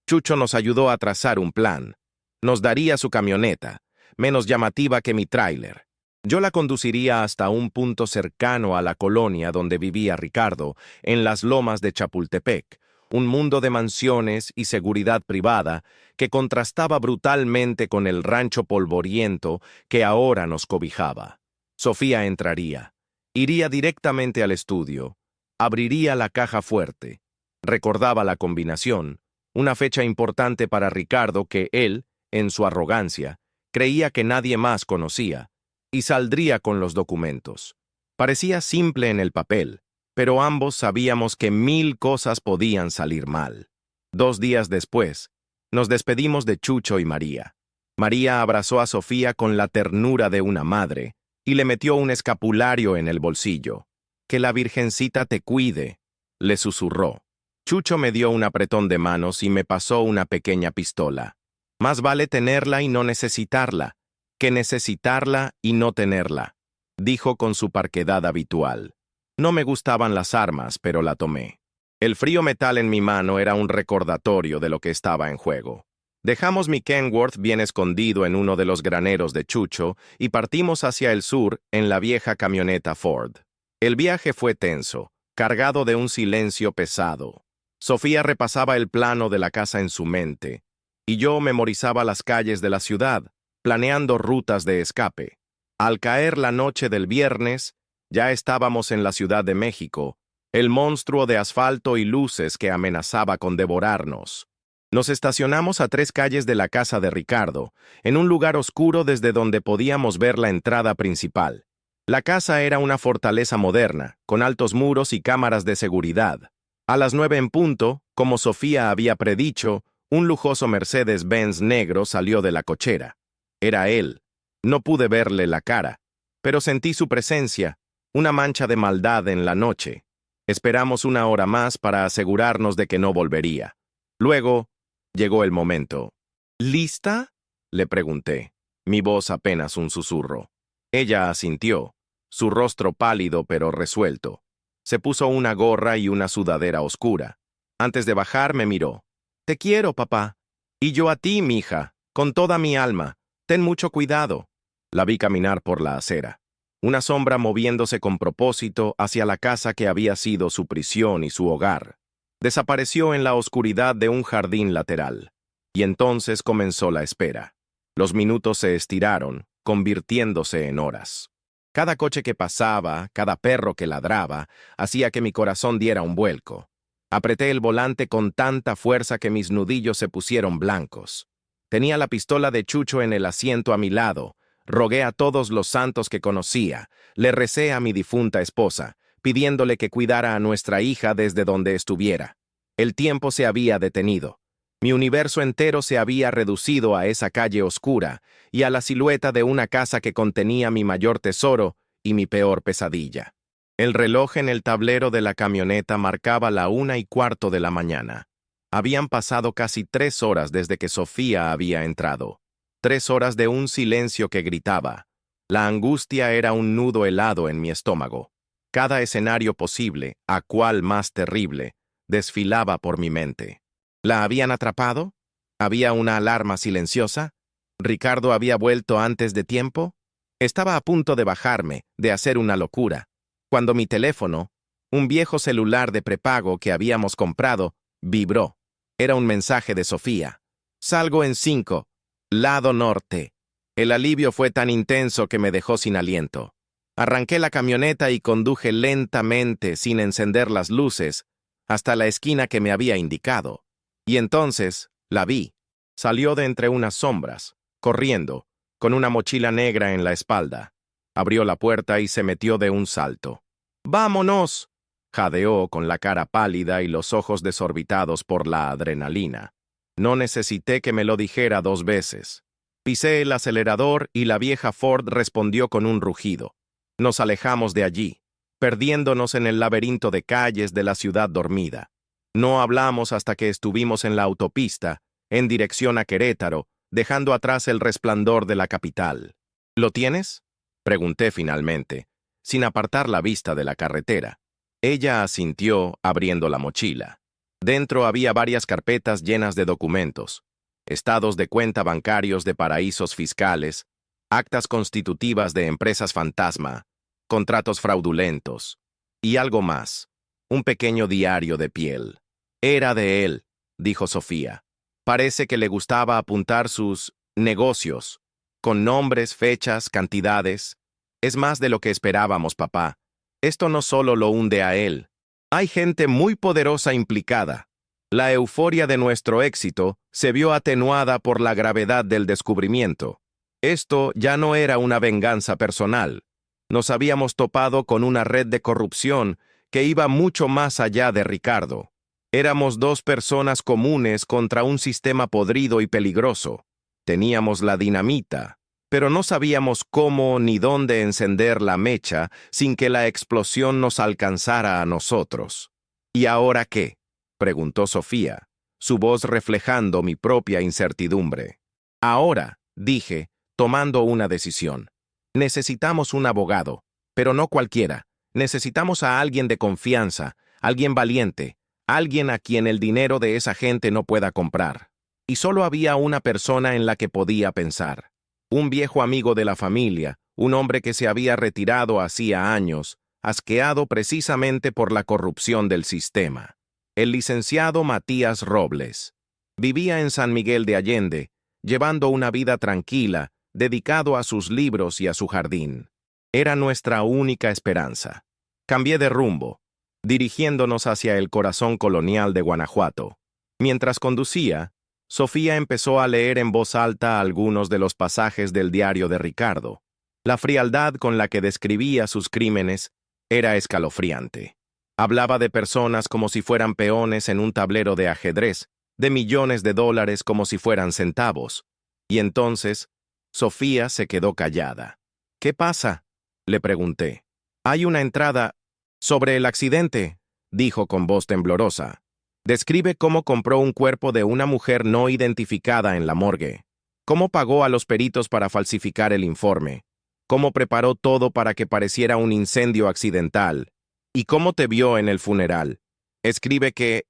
Chucho nos ayudó a trazar un plan. Nos daría su camioneta, menos llamativa que mi tráiler. Yo la conduciría hasta un punto cercano a la colonia donde vivía Ricardo, en las lomas de Chapultepec, un mundo de mansiones y seguridad privada que contrastaba brutalmente con el rancho polvoriento que ahora nos cobijaba. Sofía entraría, iría directamente al estudio, abriría la caja fuerte. Recordaba la combinación, una fecha importante para Ricardo que él, en su arrogancia, creía que nadie más conocía, y saldría con los documentos. Parecía simple en el papel, pero ambos sabíamos que 1000 cosas podían salir mal. 2 días después, nos despedimos de Chucho y María. María abrazó a Sofía con la ternura de una madre y le metió un escapulario en el bolsillo. «Que la Virgencita te cuide», le susurró. Chucho me dio un apretón de manos y me pasó una pequeña pistola. «Más vale tenerla y no necesitarla, que necesitarla y no tenerla», dijo con su parquedad habitual. No me gustaban las armas, pero la tomé. El frío metal en mi mano era un recordatorio de lo que estaba en juego. Dejamos mi Kenworth bien escondido en uno de los graneros de Chucho y partimos hacia el sur en la vieja camioneta Ford. El viaje fue tenso, cargado de un silencio pesado. Sofía repasaba el plano de la casa en su mente, y yo memorizaba las calles de la ciudad, planeando rutas de escape. Al caer la noche del viernes, ya estábamos en la Ciudad de México, el monstruo de asfalto y luces que amenazaba con devorarnos. Nos estacionamos a 3 calles de la casa de Ricardo, en un lugar oscuro desde donde podíamos ver la entrada principal. La casa era una fortaleza moderna, con altos muros y cámaras de seguridad. A las 9 en punto, como Sofía había predicho, un lujoso Mercedes-Benz negro salió de la cochera. Era él. No pude verle la cara, pero sentí su presencia, una mancha de maldad en la noche. Esperamos 1 hora más para asegurarnos de que no volvería. Luego, llegó el momento. «¿Lista?», le pregunté, mi voz apenas un susurro. Ella asintió, su rostro pálido pero resuelto. Se puso una gorra y una sudadera oscura. Antes de bajar me miró. «Te quiero, papá. Y yo a ti, mija, con toda mi alma. Ten mucho cuidado». La vi caminar por la acera, una sombra moviéndose con propósito hacia la casa que había sido su prisión y su hogar. Desapareció en la oscuridad de un jardín lateral. Y entonces comenzó la espera. Los minutos se estiraron, convirtiéndose en horas. Cada coche que pasaba, cada perro que ladraba, hacía que mi corazón diera un vuelco. Apreté el volante con tanta fuerza que mis nudillos se pusieron blancos. Tenía la pistola de Chucho en el asiento a mi lado. Rogué a todos los santos que conocía. Le recé a mi difunta esposa, pidiéndole que cuidara a nuestra hija desde donde estuviera. El tiempo se había detenido. Mi universo entero se había reducido a esa calle oscura y a la silueta de una casa que contenía mi mayor tesoro y mi peor pesadilla. El reloj en el tablero de la camioneta marcaba la 1:15 de la mañana. Habían pasado casi 3 horas desde que Sofía había entrado. 3 horas de un silencio que gritaba. La angustia era un nudo helado en mi estómago. Cada escenario posible, a cual más terrible, desfilaba por mi mente. ¿La habían atrapado? ¿Había una alarma silenciosa? ¿Ricardo había vuelto antes de tiempo? Estaba a punto de bajarme, de hacer una locura, cuando mi teléfono, un viejo celular de prepago que habíamos comprado, vibró. Era un mensaje de Sofía. Salgo en 5, lado norte. El alivio fue tan intenso que me dejó sin aliento. Arranqué la camioneta y conduje lentamente, sin encender las luces, hasta la esquina que me había indicado. Y entonces, la vi. Salió de entre unas sombras, corriendo, con una mochila negra en la espalda. Abrió la puerta y se metió de un salto. ¡Vámonos!, jadeó con la cara pálida y los ojos desorbitados por la adrenalina. No necesité que me lo dijera 2 veces. Pisé el acelerador y la vieja Ford respondió con un rugido. Nos alejamos de allí, perdiéndonos en el laberinto de calles de la ciudad dormida. No hablamos hasta que estuvimos en la autopista, en dirección a Querétaro, dejando atrás el resplandor de la capital. ¿Lo tienes?, pregunté finalmente, sin apartar la vista de la carretera. Ella asintió, abriendo la mochila. Dentro había varias carpetas llenas de documentos, estados de cuenta bancarios de paraísos fiscales, actas constitutivas de empresas fantasma, contratos fraudulentos, y algo más, un pequeño diario de piel. Era de él, dijo Sofía. Parece que le gustaba apuntar sus negocios, con nombres, fechas, cantidades. Es más de lo que esperábamos, papá. Esto no solo lo hunde a él. Hay gente muy poderosa implicada. La euforia de nuestro éxito se vio atenuada por la gravedad del descubrimiento. Esto ya no era una venganza personal. Nos habíamos topado con una red de corrupción que iba mucho más allá de Ricardo. Éramos 2 personas comunes contra un sistema podrido y peligroso. Teníamos la dinamita, pero no sabíamos cómo ni dónde encender la mecha sin que la explosión nos alcanzara a nosotros. ¿Y ahora qué?, preguntó Sofía, su voz reflejando mi propia incertidumbre. Ahora, dije, tomando una decisión. Necesitamos un abogado, pero no cualquiera. Necesitamos a alguien de confianza, alguien valiente, alguien a quien el dinero de esa gente no pueda comprar. Y solo había una persona en la que podía pensar. Un viejo amigo de la familia, un hombre que se había retirado hacía años, asqueado precisamente por la corrupción del sistema. El licenciado Matías Robles. Vivía en San Miguel de Allende, llevando una vida tranquila, dedicado a sus libros y a su jardín. Era nuestra única esperanza. Cambié de rumbo, dirigiéndonos hacia el corazón colonial de Guanajuato. Mientras conducía, Sofía empezó a leer en voz alta algunos de los pasajes del diario de Ricardo. La frialdad con la que describía sus crímenes era escalofriante. Hablaba de personas como si fueran peones en un tablero de ajedrez, de millones de dólares como si fueran centavos. Y entonces, Sofía se quedó callada. ¿Qué pasa?, le pregunté. Hay una entrada sobre el accidente, dijo con voz temblorosa. Describe cómo compró un cuerpo de una mujer no identificada en la morgue, cómo pagó a los peritos para falsificar el informe, cómo preparó todo para que pareciera un incendio accidental, y cómo te vio en el funeral. Escribe que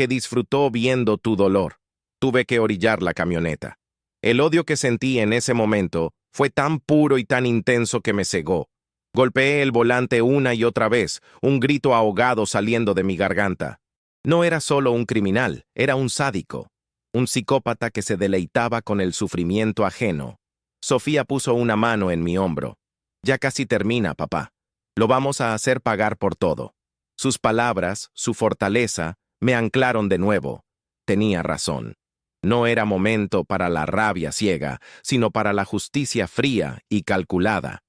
disfrutó viendo tu dolor. Tuve que orillar la camioneta. El odio que sentí en ese momento fue tan puro y tan intenso que me cegó. Golpeé el volante una y otra vez, un grito ahogado saliendo de mi garganta. No era solo un criminal, era un sádico, un psicópata que se deleitaba con el sufrimiento ajeno. Sofía puso una mano en mi hombro. Ya casi termina, papá. Lo vamos a hacer pagar por todo. Sus palabras, su fortaleza, me anclaron de nuevo. Tenía razón. No era momento para la rabia ciega, sino para la justicia fría y calculada.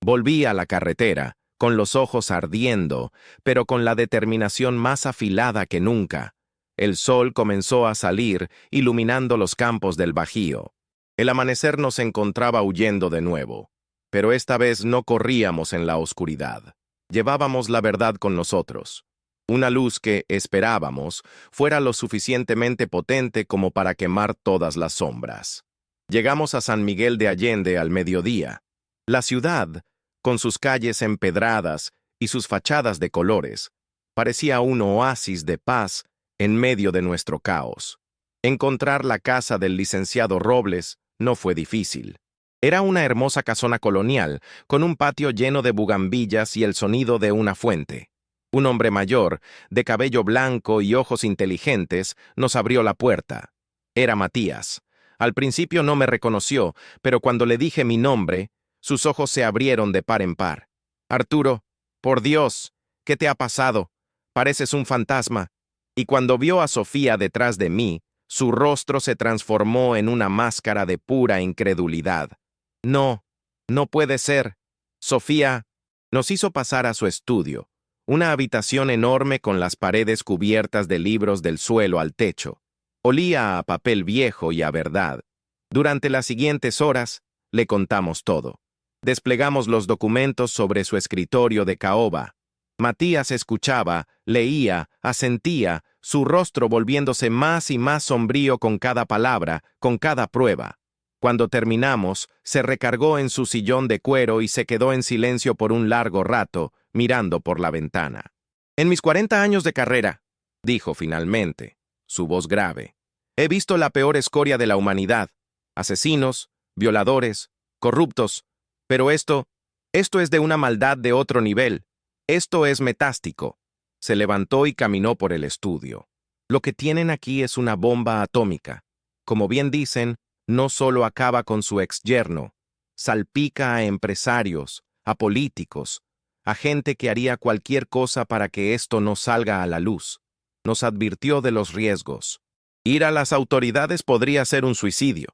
Volví a la carretera, con los ojos ardiendo, pero con la determinación más afilada que nunca. El sol comenzó a salir, iluminando los campos del Bajío. El amanecer nos encontraba huyendo de nuevo, pero esta vez no corríamos en la oscuridad. Llevábamos la verdad con nosotros. Una luz que, esperábamos, fuera lo suficientemente potente como para quemar todas las sombras. Llegamos a San Miguel de Allende al mediodía. La ciudad, con sus calles empedradas y sus fachadas de colores, parecía un oasis de paz en medio de nuestro caos. Encontrar la casa del licenciado Robles no fue difícil. Era una hermosa casona colonial, con un patio lleno de bugambillas y el sonido de una fuente. Un hombre mayor, de cabello blanco y ojos inteligentes, nos abrió la puerta. Era Matías. Al principio no me reconoció, pero cuando le dije mi nombre, sus ojos se abrieron de par en par. Arturo, por Dios, ¿qué te ha pasado? Pareces un fantasma. Y cuando vio a Sofía detrás de mí, su rostro se transformó en una máscara de pura incredulidad. No, no puede ser. Sofía nos hizo pasar a su estudio, una habitación enorme con las paredes cubiertas de libros del suelo al techo. Olía a papel viejo y a verdad. Durante las siguientes horas, le contamos todo. Desplegamos los documentos sobre su escritorio de caoba. Matías escuchaba, leía, asentía, su rostro volviéndose más y más sombrío con cada palabra, con cada prueba. Cuando terminamos, se recargó en su sillón de cuero y se quedó en silencio por un largo rato, mirando por la ventana. En mis 40 años de carrera, dijo finalmente, su voz grave, he visto la peor escoria de la humanidad, asesinos, violadores, corruptos, pero esto es de una maldad de otro nivel. Esto es metástico. Se levantó y caminó por el estudio. Lo que tienen aquí es una bomba atómica. Como bien dicen, no solo acaba con su exyerno, salpica a empresarios, a políticos, a gente que haría cualquier cosa para que esto no salga a la luz. Nos advirtió de los riesgos. Ir a las autoridades podría ser un suicidio.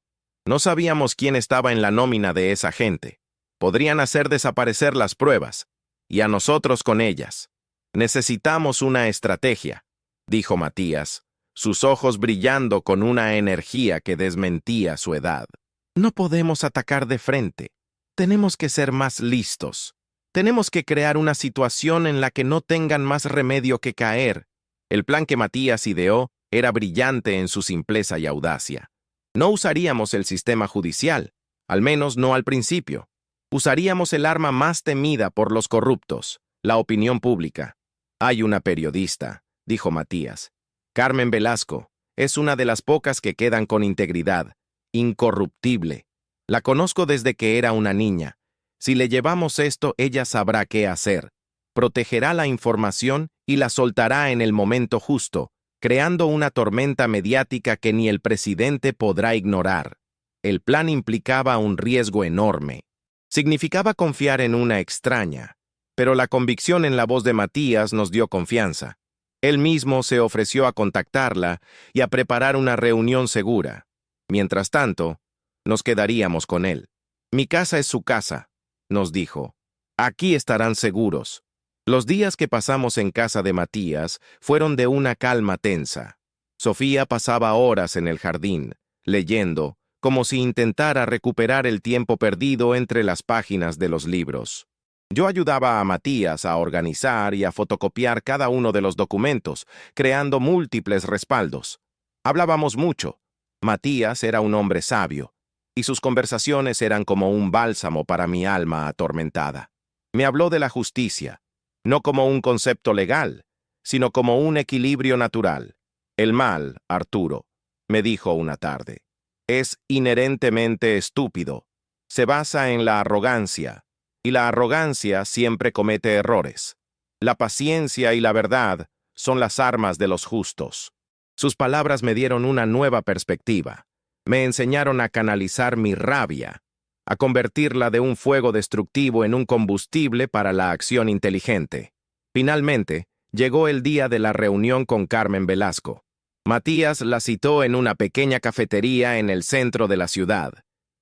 No sabíamos quién estaba en la nómina de esa gente. Podrían hacer desaparecer las pruebas, y a nosotros con ellas. Necesitamos una estrategia, dijo Matías, sus ojos brillando con una energía que desmentía su edad. No podemos atacar de frente. Tenemos que ser más listos. Tenemos que crear una situación en la que no tengan más remedio que caer. El plan que Matías ideó era brillante en su simpleza y audacia. No usaríamos el sistema judicial, al menos no al principio. Usaríamos el arma más temida por los corruptos, la opinión pública. Hay una periodista, dijo Matías. Carmen Velasco, es una de las pocas que quedan con integridad, incorruptible. La conozco desde que era una niña. Si le llevamos esto, ella sabrá qué hacer. Protegerá la información y la soltará en el momento justo, creando una tormenta mediática que ni el presidente podrá ignorar. El plan implicaba un riesgo enorme. Significaba confiar en una extraña, pero la convicción en la voz de Matías nos dio confianza. Él mismo se ofreció a contactarla y a preparar una reunión segura. Mientras tanto, nos quedaríamos con él. Mi casa es su casa, nos dijo. Aquí estarán seguros. Los días que pasamos en casa de Matías fueron de una calma tensa. Sofía pasaba horas en el jardín, leyendo, como si intentara recuperar el tiempo perdido entre las páginas de los libros. Yo ayudaba a Matías a organizar y a fotocopiar cada uno de los documentos, creando múltiples respaldos. Hablábamos mucho. Matías era un hombre sabio, y sus conversaciones eran como un bálsamo para mi alma atormentada. Me habló de la justicia, no como un concepto legal, sino como un equilibrio natural. El mal, Arturo, me dijo una tarde, es inherentemente estúpido. Se basa en la arrogancia, y la arrogancia siempre comete errores. La paciencia y la verdad son las armas de los justos. Sus palabras me dieron una nueva perspectiva. Me enseñaron a canalizar mi rabia, a convertirla de un fuego destructivo en un combustible para la acción inteligente. Finalmente, llegó el día de la reunión con Carmen Velasco. Matías la citó en una pequeña cafetería en el centro de la ciudad.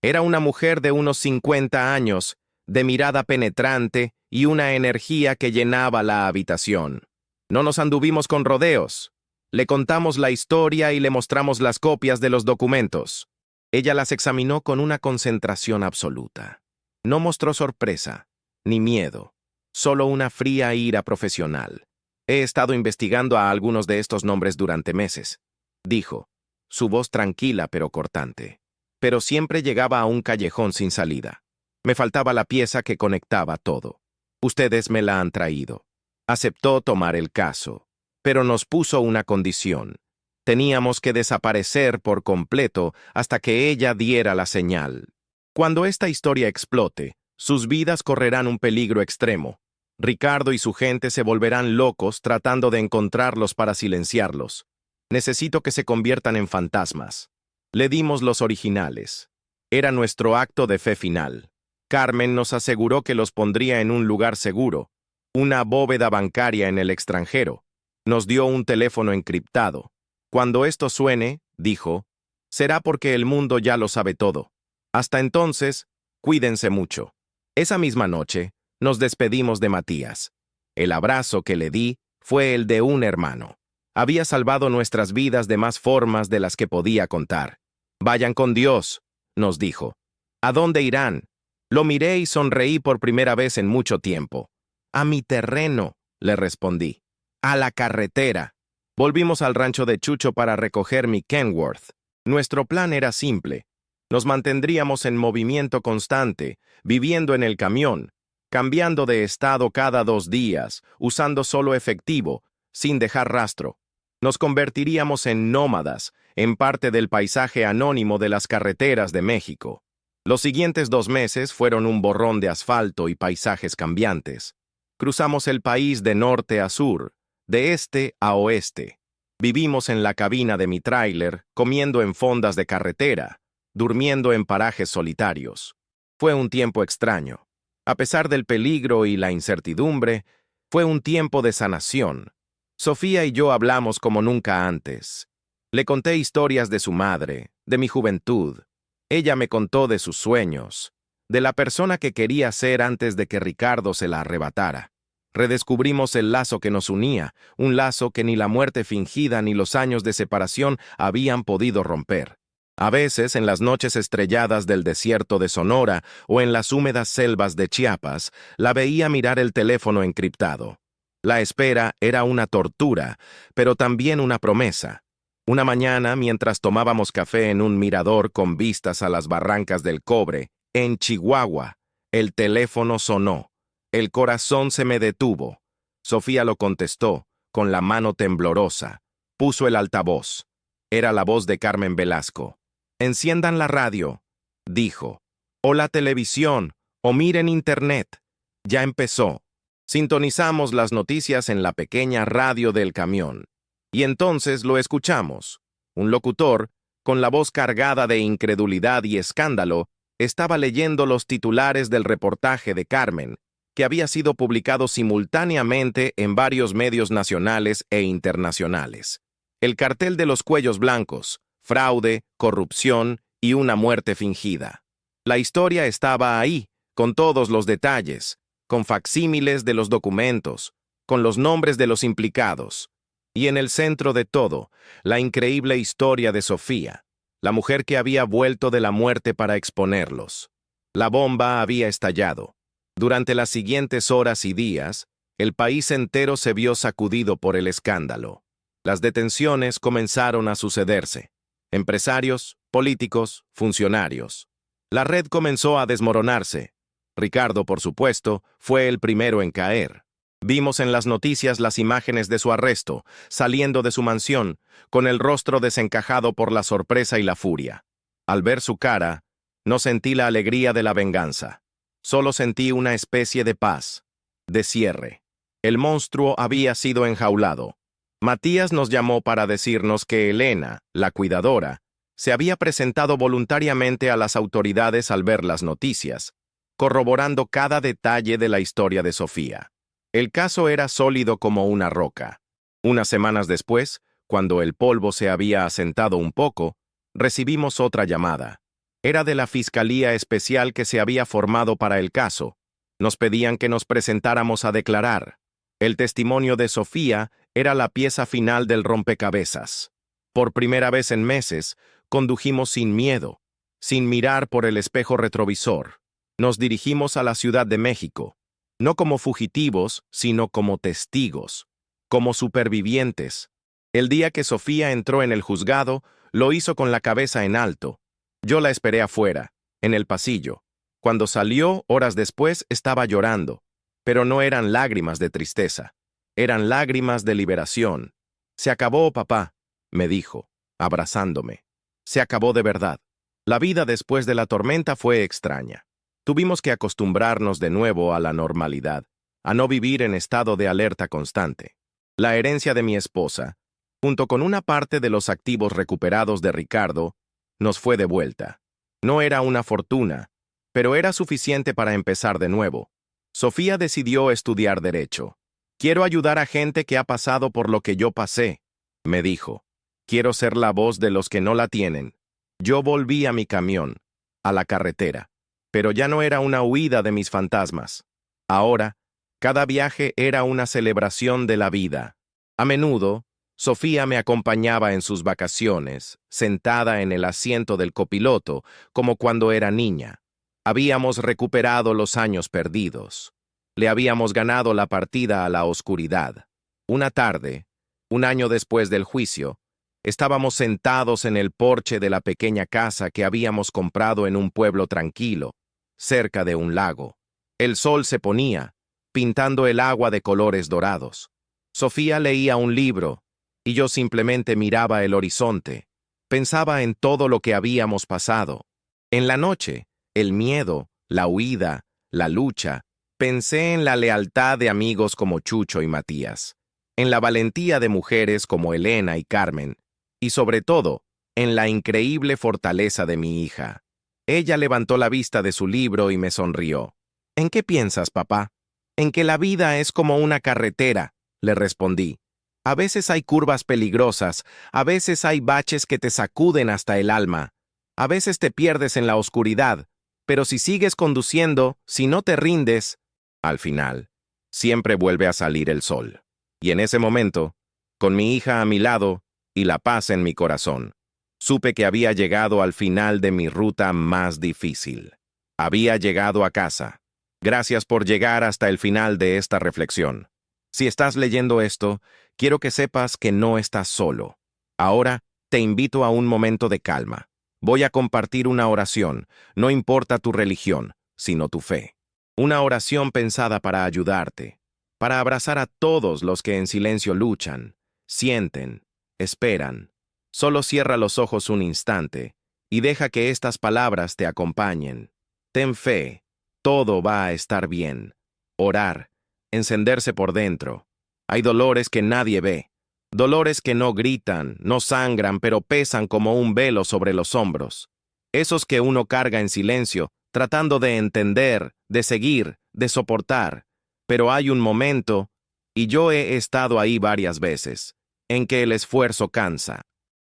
Era una mujer de unos 50 años, de mirada penetrante y una energía que llenaba la habitación. No nos anduvimos con rodeos. Le contamos la historia y le mostramos las copias de los documentos. Ella las examinó con una concentración absoluta. No mostró sorpresa, ni miedo, solo una fría ira profesional. He estado investigando a algunos de estos nombres durante meses, dijo, su voz tranquila pero cortante. pero siempre llegaba a un callejón sin salida. Me faltaba la pieza que conectaba todo. Ustedes me la han traído. Aceptó tomar el caso, pero nos puso una condición. Teníamos que desaparecer por completo hasta que ella diera la señal. Cuando esta historia explote, sus vidas correrán un peligro extremo. Ricardo y su gente se volverán locos tratando de encontrarlos para silenciarlos. Necesito que se conviertan en fantasmas. Le dimos los originales. Era nuestro acto de fe final. Carmen nos aseguró que los pondría en un lugar seguro, una bóveda bancaria en el extranjero. Nos dio un teléfono encriptado. Cuando esto suene, dijo, será porque el mundo ya lo sabe todo. Hasta entonces, cuídense mucho. Esa misma noche, nos despedimos de Matías. El abrazo que le di fue el de un hermano. Había salvado nuestras vidas de más formas de las que podía contar. Vayan con Dios, nos dijo. ¿A dónde irán? Lo miré y sonreí por primera vez en mucho tiempo. A mi terreno, le respondí. A la carretera. Volvimos al rancho de Chucho para recoger mi Kenworth. Nuestro plan era simple. Nos mantendríamos en movimiento constante, viviendo en el camión, cambiando de estado cada 2 días, usando solo efectivo, sin dejar rastro. Nos convertiríamos en nómadas, en parte del paisaje anónimo de las carreteras de México. Los siguientes 2 meses fueron un borrón de asfalto y paisajes cambiantes. Cruzamos el país de norte a sur, de este a oeste. Vivimos en la cabina de mi tráiler, comiendo en fondas de carretera, durmiendo en parajes solitarios. Fue un tiempo extraño. A pesar del peligro y la incertidumbre, fue un tiempo de sanación. Sofía y yo hablamos como nunca antes. Le conté historias de su madre, de mi juventud. Ella me contó de sus sueños, de la persona que quería ser antes de que Ricardo se la arrebatara. Redescubrimos el lazo que nos unía, un lazo que ni la muerte fingida ni los años de separación habían podido romper. A veces, en las noches estrelladas del desierto de Sonora o en las húmedas selvas de Chiapas, la veía mirar el teléfono encriptado. La espera era una tortura, pero también una promesa. Una mañana, mientras tomábamos café en un mirador con vistas a las barrancas del Cobre, en Chihuahua, el teléfono sonó. El corazón se me detuvo. Sofía lo contestó, con la mano temblorosa. Puso el altavoz. Era la voz de Carmen Velasco. «Enciendan la radio», dijo. «O la televisión, o miren internet». Ya empezó. Sintonizamos las noticias en la pequeña radio del camión. Y entonces lo escuchamos. Un locutor, con la voz cargada de incredulidad y escándalo, estaba leyendo los titulares del reportaje de Carmen, que había sido publicado simultáneamente en varios medios nacionales e internacionales. El cartel de los cuellos blancos, fraude, corrupción y una muerte fingida. La historia estaba ahí, con todos los detalles, con facsímiles de los documentos, con los nombres de los implicados. Y en el centro de todo, la increíble historia de Sofía, la mujer que había vuelto de la muerte para exponerlos. La bomba había estallado. Durante las siguientes horas y días, el país entero se vio sacudido por el escándalo. Las detenciones comenzaron a sucederse. Empresarios, políticos, funcionarios. La red comenzó a desmoronarse. Ricardo, por supuesto, fue el primero en caer. Vimos en las noticias las imágenes de su arresto, saliendo de su mansión, con el rostro desencajado por la sorpresa y la furia. Al ver su cara, no sentí la alegría de la venganza. Solo sentí una especie de paz, de cierre. El monstruo había sido enjaulado. Matías nos llamó para decirnos que Elena, la cuidadora, se había presentado voluntariamente a las autoridades al ver las noticias, corroborando cada detalle de la historia de Sofía. El caso era sólido como una roca. Unas semanas después, cuando el polvo se había asentado un poco, recibimos otra llamada. Era de la Fiscalía Especial que se había formado para el caso. Nos pedían que nos presentáramos a declarar. El testimonio de Sofía era la pieza final del rompecabezas. Por primera vez en meses, condujimos sin miedo, sin mirar por el espejo retrovisor. Nos dirigimos a la Ciudad de México, no como fugitivos, sino como testigos, como supervivientes. El día que Sofía entró en el juzgado, lo hizo con la cabeza en alto. Yo la esperé afuera, en el pasillo. Cuando salió, horas después, estaba llorando, pero no eran lágrimas de tristeza, eran lágrimas de liberación. Se acabó, papá, me dijo, abrazándome. Se acabó de verdad. La vida después de la tormenta fue extraña. Tuvimos que acostumbrarnos de nuevo a la normalidad, a no vivir en estado de alerta constante. La herencia de mi esposa, junto con una parte de los activos recuperados de Ricardo, nos fue devuelta. No era una fortuna, pero era suficiente para empezar de nuevo. Sofía decidió estudiar Derecho. Quiero ayudar a gente que ha pasado por lo que yo pasé, me dijo. Quiero ser la voz de los que no la tienen. Yo volví a mi camión, a la carretera, pero ya no era una huida de mis fantasmas. Ahora, cada viaje era una celebración de la vida. A menudo, Sofía me acompañaba en sus vacaciones, sentada en el asiento del copiloto, como cuando era niña. Habíamos recuperado los años perdidos. Le habíamos ganado la partida a la oscuridad. Una tarde, un año después del juicio, estábamos sentados en el porche de la pequeña casa que habíamos comprado en un pueblo tranquilo, cerca de un lago. El sol se ponía, pintando el agua de colores dorados. Sofía leía un libro, y yo simplemente miraba el horizonte. Pensaba en todo lo que habíamos pasado. En la noche, el miedo, la huida, la lucha. Pensé en la lealtad de amigos como Chucho y Matías, en la valentía de mujeres como Elena y Carmen, y sobre todo, en la increíble fortaleza de mi hija. Ella levantó la vista de su libro y me sonrió. ¿En qué piensas, papá? En que la vida es como una carretera, le respondí. A veces hay curvas peligrosas, a veces hay baches que te sacuden hasta el alma, a veces te pierdes en la oscuridad, pero si sigues conduciendo, si no te rindes, al final, siempre vuelve a salir el sol. Y en ese momento, con mi hija a mi lado y la paz en mi corazón, supe que había llegado al final de mi ruta más difícil. Había llegado a casa. Gracias por llegar hasta el final de esta reflexión. Si estás leyendo esto, quiero que sepas que no estás solo. Ahora, te invito a un momento de calma. Voy a compartir una oración, no importa tu religión, sino tu fe. Una oración pensada para ayudarte, para abrazar a todos los que en silencio luchan, sienten, esperan. Solo cierra los ojos un instante y deja que estas palabras te acompañen. Ten fe, todo va a estar bien. Orar, encenderse por dentro. Hay dolores que nadie ve, dolores que no gritan, no sangran, pero pesan como un velo sobre los hombros. Esos que uno carga en silencio, tratando de entender, de seguir, de soportar. Pero hay un momento, y yo he estado ahí varias veces, en que el esfuerzo cansa.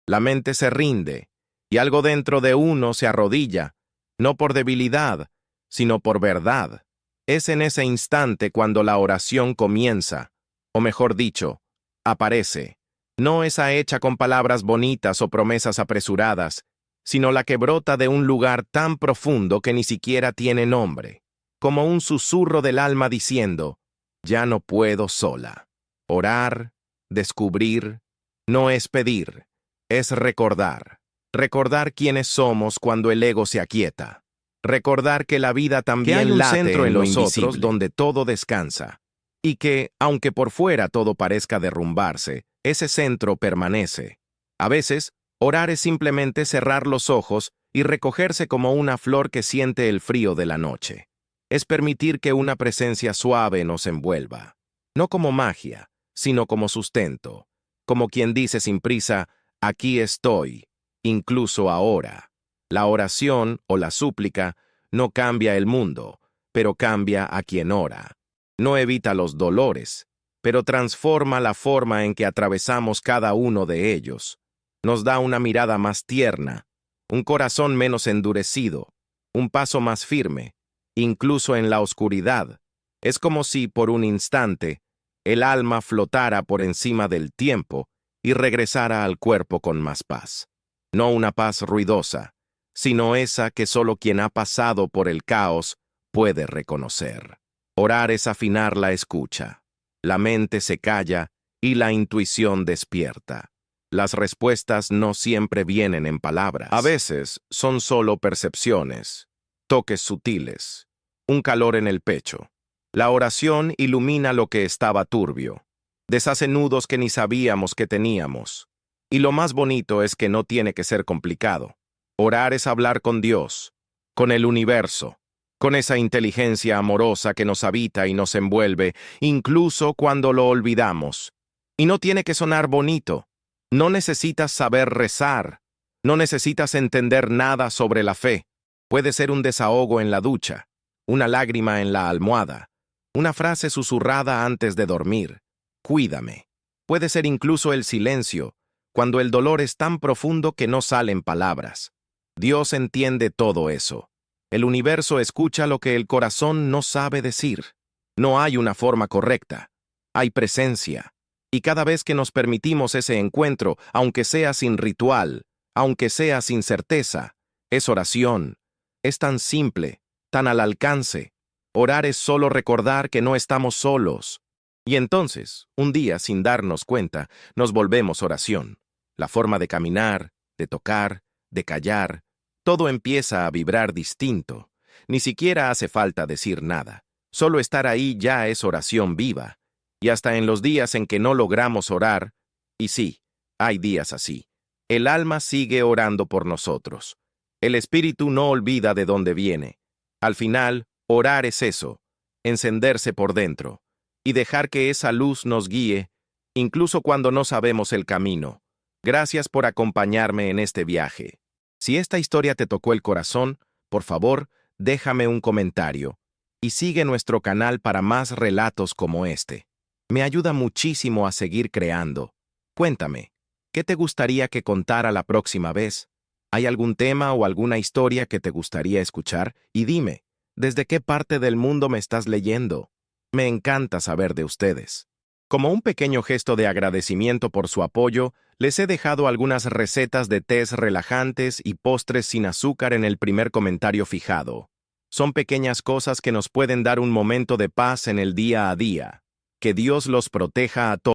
La mente se rinde, y algo dentro de uno se arrodilla, no por debilidad, sino por verdad. Es en ese instante cuando la oración comienza, o mejor dicho, aparece. No esa hecha con palabras bonitas o promesas apresuradas, sino la que brota de un lugar tan profundo que ni siquiera tiene nombre, como un susurro del alma diciendo, ya no puedo sola. Orar, descubrir, no es pedir, es recordar. Recordar quiénes somos cuando el ego se aquieta. Recordar que la vida también hay un late centro en en nosotros invisible. donde todo descansa. Y que, aunque por fuera todo parezca derrumbarse, ese centro permanece. A veces, orar es simplemente cerrar los ojos y recogerse como una flor que siente el frío de la noche. Es permitir que una presencia suave nos envuelva. No como magia, sino como sustento. Como quien dice sin prisa, aquí estoy, incluso ahora. La oración o la súplica no cambia el mundo, pero cambia a quien ora. No evita los dolores, pero transforma la forma en que atravesamos cada uno de ellos. Nos da una mirada más tierna, un corazón menos endurecido, un paso más firme, incluso en la oscuridad. Es como si, por un instante, el alma flotara por encima del tiempo y regresara al cuerpo con más paz. No una paz ruidosa, sino esa que solo quien ha pasado por el caos puede reconocer. Orar es afinar la escucha. La mente se calla y la intuición despierta. Las respuestas no siempre vienen en palabras. A veces son solo percepciones, toques sutiles, un calor en el pecho. La oración ilumina lo que estaba turbio, deshace nudos que ni sabíamos que teníamos. Y lo más bonito es que no tiene que ser complicado. Orar es hablar con Dios, con el universo, con esa inteligencia amorosa que nos habita y nos envuelve, incluso cuando lo olvidamos. Y no tiene que sonar bonito. No necesitas saber rezar. No necesitas entender nada sobre la fe. Puede ser un desahogo en la ducha, una lágrima en la almohada, una frase susurrada antes de dormir. Cuídame. Puede ser incluso el silencio, cuando el dolor es tan profundo que no salen palabras. Dios entiende todo eso. El universo escucha lo que el corazón no sabe decir. No hay una forma correcta. Hay presencia. Y cada vez que nos permitimos ese encuentro, aunque sea sin ritual, aunque sea sin certeza, es oración. Es tan simple, tan al alcance. Orar es solo recordar que no estamos solos. Y entonces, un día, sin darnos cuenta, nos volvemos oración. La forma de caminar, de tocar, de callar, todo empieza a vibrar distinto. Ni siquiera hace falta decir nada. Solo estar ahí ya es oración viva. Y hasta en los días en que no logramos orar, y sí, hay días así, el alma sigue orando por nosotros. El espíritu no olvida de dónde viene. Al final, orar es eso, encenderse por dentro, y dejar que esa luz nos guíe, incluso cuando no sabemos el camino. Gracias por acompañarme en este viaje. Si esta historia te tocó el corazón, por favor, déjame un comentario, y sigue nuestro canal para más relatos como este. Me ayuda muchísimo a seguir creando. Cuéntame, ¿qué te gustaría que contara la próxima vez? ¿Hay algún tema o alguna historia que te gustaría escuchar? Y dime, ¿desde qué parte del mundo me estás leyendo? Me encanta saber de ustedes. Como un pequeño gesto de agradecimiento por su apoyo, les he dejado algunas recetas de tés relajantes y postres sin azúcar en el primer comentario fijado. Son pequeñas cosas que nos pueden dar un momento de paz en el día a día. Que Dios los proteja a todos.